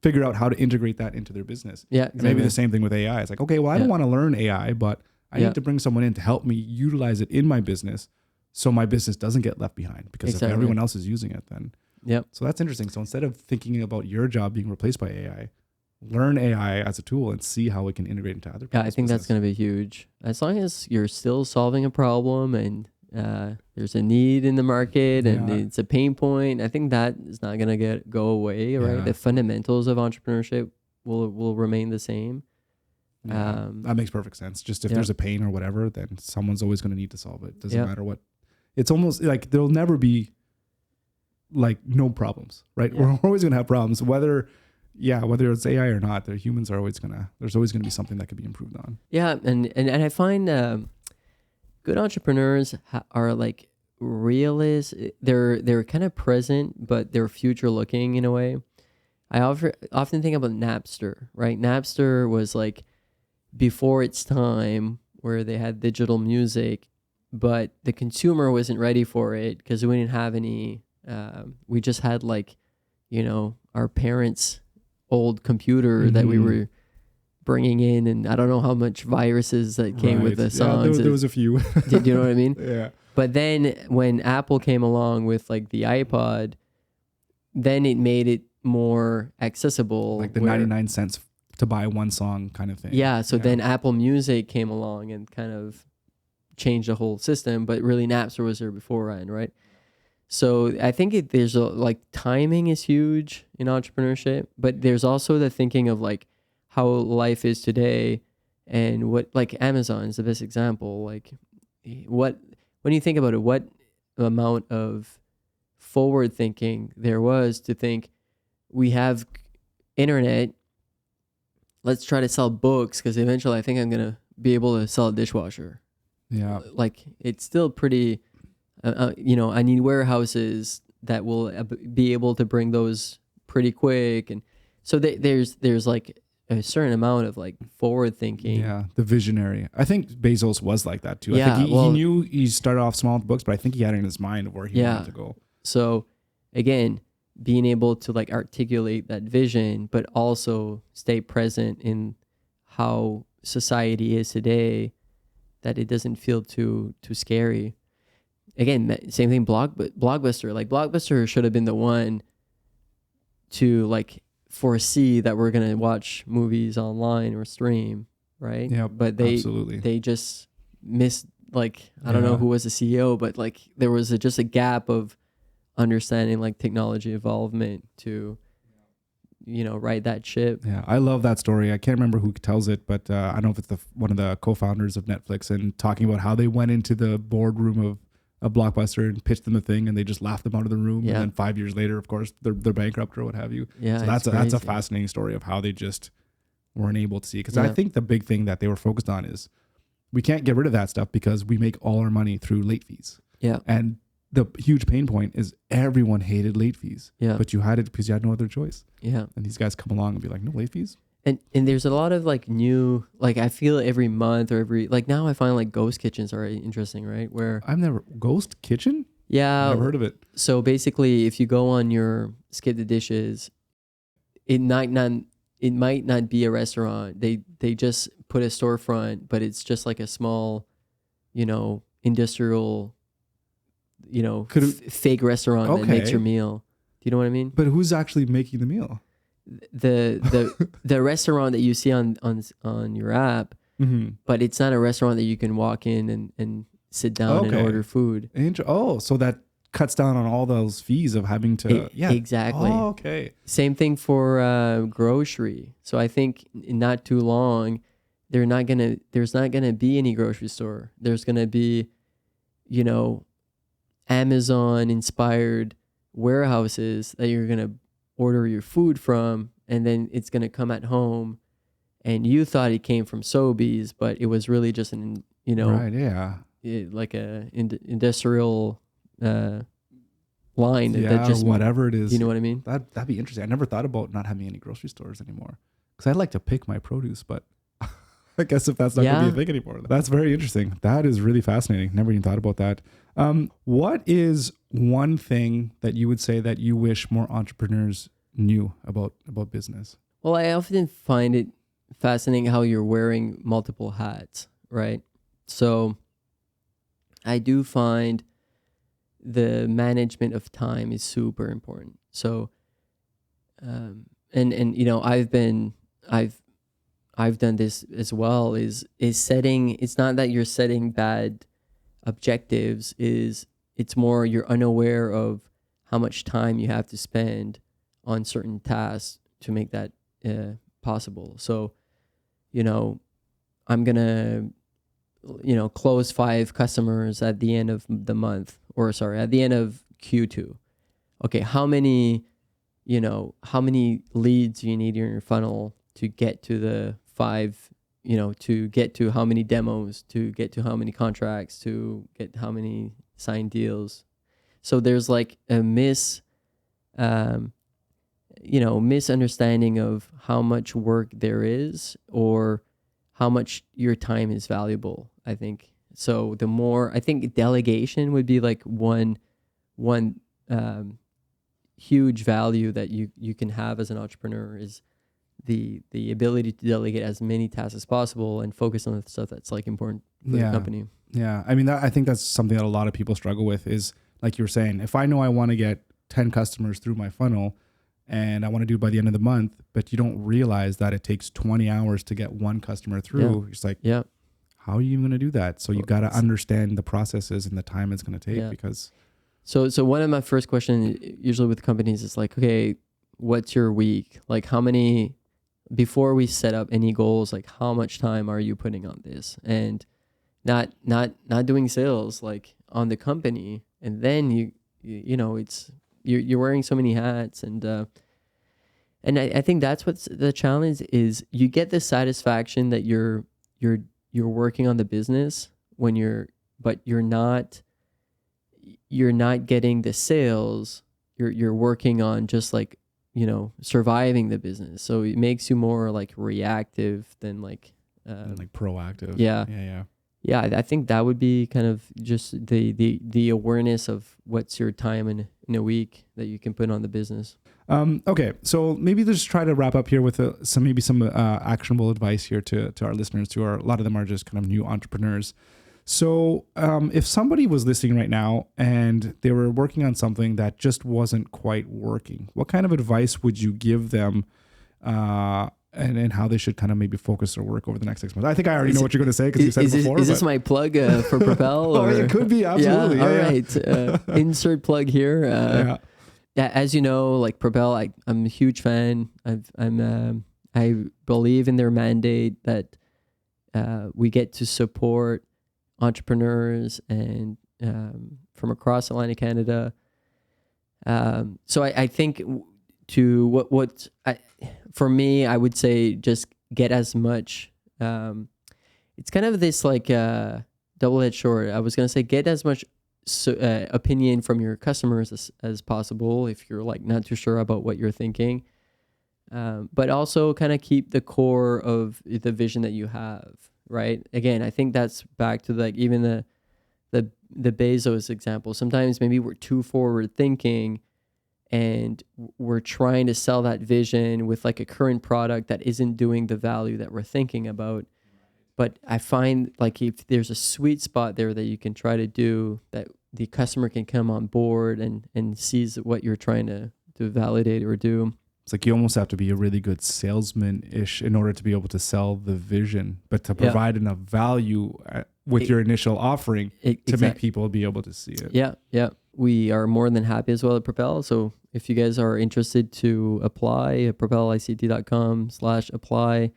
figure out how to integrate that into their business. Yeah, exactly. And maybe the same thing with AI. It's like, okay, well, I don't want to learn AI, but I need to bring someone in to help me utilize it in my business so my business doesn't get left behind, because if everyone else is using it, then so that's interesting. So instead of thinking about your job being replaced by AI, learn AI as a tool and see how it can integrate into other people's I think business. that's going to be huge. As long as you're still solving a problem and there's a need in the market and it's a pain point, I think that is not going to go away, right? The fundamentals of entrepreneurship will remain the same. That makes perfect sense. Just if there's a pain or whatever, then someone's always going to need to solve it. Doesn't matter what. It's almost like there'll never be like no problems, right? We're always going to have problems, whether it's AI or not. The humans are there's always going to be something that could be improved on. Yeah. And I find good entrepreneurs are like realists. They're kind of present, but they're future looking in a way. I often think about Napster, right? Napster was like before its time, where they had digital music, but the consumer wasn't ready for it because we didn't have any. We just had like, our parents' old computer that we were bringing in, and I don't know how much viruses that came with the songs. There was a few. Did you know what I mean? Yeah. But then when Apple came along with like the iPod, then it made it more accessible. Like the 99 cents to buy one song kind of thing. Yeah. So then Apple Music came along and kind of changed the whole system, but really Napster was there beforehand, right? So I think there's timing is huge in entrepreneurship, but there's also the thinking of like how life is today, and what, like Amazon is the best example. Like when you think about it, what amount of forward thinking there was to think we have internet, let's try to sell books because eventually I think I'm going to be able to sell a dishwasher. Yeah. Like it's still pretty, I need warehouses that will be able to bring those pretty quick. And so there's like a certain amount of like forward thinking. Yeah. The visionary. I think Bezos was like that too. I think he knew he started off small with books, but I think he had it in his mind of where he wanted to go. So again, being able to like articulate that vision, but also stay present in how society is today, that it doesn't feel too scary. Again, same thing. Blockbuster. Like Blockbuster should have been the one to like foresee that we're gonna watch movies online or stream, right? Yeah, but they just missed. Like I don't know who was the CEO, but like there was just a gap of understanding like technology involvement to right that ship. Yeah, I love that story. I can't remember who tells it, but I don't know if it's one of the co-founders of Netflix, and talking about how they went into the boardroom of a Blockbuster and pitched them a thing, and they just laughed them out of the room. And then 5 years later, of course, they're bankrupt or what have you. Yeah, so that's a fascinating story of how they just weren't able to see. Because I think the big thing that they were focused on is we can't get rid of that stuff because we make all our money through late fees. Yeah, and the huge pain point is everyone hated late fees. Yeah, but you had it because you had no other choice. Yeah, and these guys come along and be like, no late fees. And there's a lot of like new, like I feel every month or now I find like ghost kitchens are interesting, right? Where I've never ghost kitchen. Yeah, I've never heard of it. So basically, if you go on your Skip the Dishes, it might not be a restaurant. They just put a storefront, but it's just like a small, industrial, fake restaurant that makes your meal. Do you know what I mean? But who's actually making the meal? The restaurant that you see on your app, but it's not a restaurant that you can walk in and sit down and order food. So that cuts down on all those fees of having to. Exactly. Oh, okay. Same thing for grocery. So I think in not too long, there's not gonna be any grocery store. There's gonna be, Amazon inspired warehouses that you're going to order your food from, and then it's going to come at home, and you thought it came from Sobeys, but it was really just an, Right. Yeah. like a industrial line Yeah. that just, whatever it is. you know what I mean? That'd be interesting. I never thought about not having any grocery stores anymore, because I like to pick my produce, but I guess if that's not going to be a thing anymore, that's very interesting. That is really fascinating. Never even thought about that. What is one thing that you would say that you wish more entrepreneurs knew about business? Well, I often find it fascinating how you're wearing multiple hats, right? So I do find the management of time is super important. So, and I've done this as well, is setting, it's not that you're setting bad objectives, it's more you're unaware of how much time you have to spend on certain tasks to make that possible. So, I'm gonna, close 5 customers at the end of the month, or sorry, at the end of Q2. Okay, how many leads you need in your funnel to get to the 5, to get to how many demos, to get to how many contracts, to get how many signed deals. So there's like a misunderstanding of how much work there is, or how much your time is valuable, I think. So the more, I think delegation would be like one huge value that you can have as an entrepreneur, is the ability to delegate as many tasks as possible and focus on the stuff that's like important for the company. Yeah. I mean, I think that's something that a lot of people struggle with, is like you were saying, if I know I want to get 10 customers through my funnel and I want to do it by the end of the month, but you don't realize that it takes 20 hours to get one customer through. It's like, how are you even going to do that? So you got to understand the processes and the time it's going to take, because. So one of my first questions usually with companies is like, okay, what's your week? Like how many, before we set up any goals, like how much time are you putting on this? And not doing sales like on the company. And then you're wearing so many hats, and I think that's what's the challenge is, you get the satisfaction that you're working on the business but you're not getting the sales. You're working on just like, surviving the business. So it makes you more like reactive than like proactive. Yeah, I think that would be kind of just the awareness of what's your time in a week that you can put on the business. Okay, so maybe just try to wrap up here with some actionable advice here to our listeners, a lot of them are just kind of new entrepreneurs. So if somebody was listening right now and they were working on something that just wasn't quite working, what kind of advice would you give them, and how they should kind of maybe focus their work over the next 6 months? I think I already know what you're going to say, because you said it before. Is this my plug for Propel? Oh, it could be, absolutely. Yeah, all right. Insert plug here. As you know, like Propel, I'm a huge fan. I believe in their mandate that we get to support entrepreneurs and from across Atlantic Canada. So I think for me, I would say just get as much. It's kind of this like double-edged sword. I was gonna say get as much opinion from your customers as possible if you're like not too sure about what you're thinking, but also kind of keep the core of the vision that you have. Right. Again, I think that's back to like even the Bezos example. Sometimes maybe we're too forward thinking, and we're trying to sell that vision with like a current product that isn't doing the value that we're thinking about. But I find like if there's a sweet spot there that you can try to do, that the customer can come on board and sees what you're trying to validate or do. It's like you almost have to be a really good salesman-ish in order to be able to sell the vision, but to provide enough value with your initial offering to make people be able to see it. Yeah. We are more than happy as well at Propel. So if you guys are interested to apply, propelict.com/apply,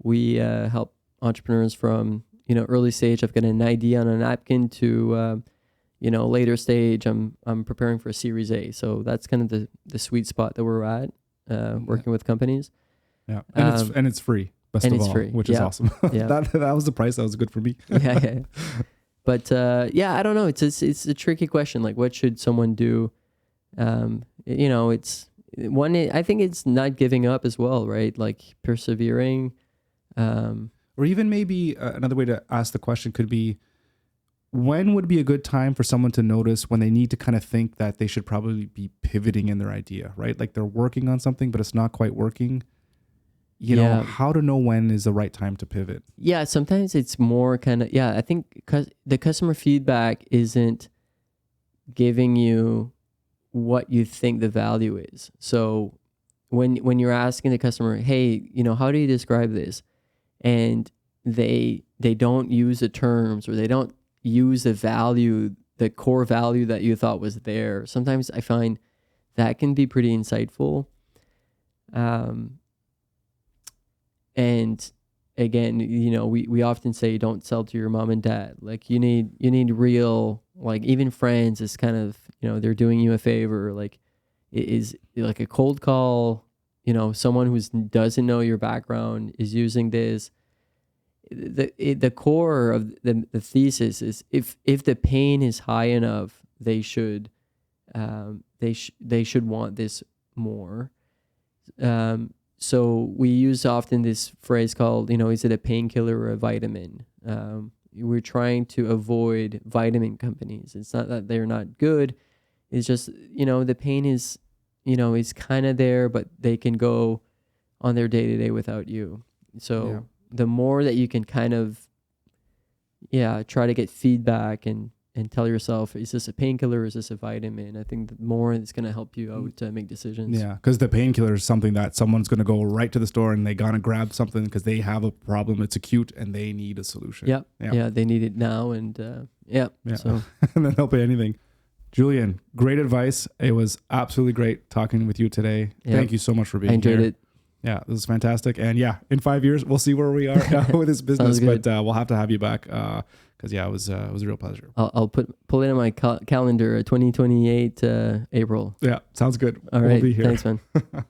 we help entrepreneurs from early stage. I've got an idea on a napkin to later stage, I'm preparing for a Series A. So that's kind of the sweet spot that we're at, working with companies. Yeah, and it's free. Best and of it's all, free. which is awesome. Yeah. that was the price that was good for me. yeah. But I don't know. It's a tricky question. Like, what should someone do? It's one. I think it's not giving up as well, right? Like persevering. Or even maybe another way to ask the question could be, when would be a good time for someone to notice when they need to kind of think that they should probably be pivoting in their idea, right? Like they're working on something, but it's not quite working. You know, how to know when is the right time to pivot. Yeah, sometimes it's more kind of, I think the customer feedback isn't giving you what you think the value is. So when you're asking the customer, hey, how do you describe this? And they don't use the terms, or they don't use the core value that you thought was there. Sometimes I find that can be pretty insightful. And again, we often say don't sell to your mom and dad. Like you need real, like even friends is kind of, they're doing you a favor. Like it is like a cold call, someone who doesn't know your background is using this. The core of the thesis is if the pain is high enough, they should want this more. So we use often this phrase called, is it a painkiller or a vitamin? We're trying to avoid vitamin companies. It's not that they're not good. It's just, the pain is, is kind of there, but they can go on their day-to-day without you. So the more that you can kind of, try to get feedback and tell yourself, is this a painkiller or is this a vitamin? I think the more it's going to help you out to make decisions. Yeah, because the painkiller is something that someone's going to go right to the store and they got to grab something because they have a problem. It's acute and they need a solution. Yeah, they need it now. And so. And then they'll pay anything. Julian, great advice. It was absolutely great talking with you today. Thank you so much for being here. I enjoyed it. Yeah, this is fantastic. And in 5 years, we'll see where we are with this business, but we'll have to have you back. Because it was a real pleasure. I'll pull it on my calendar, 2028 April. Yeah, sounds good. All right, we'll be here. Thanks, man.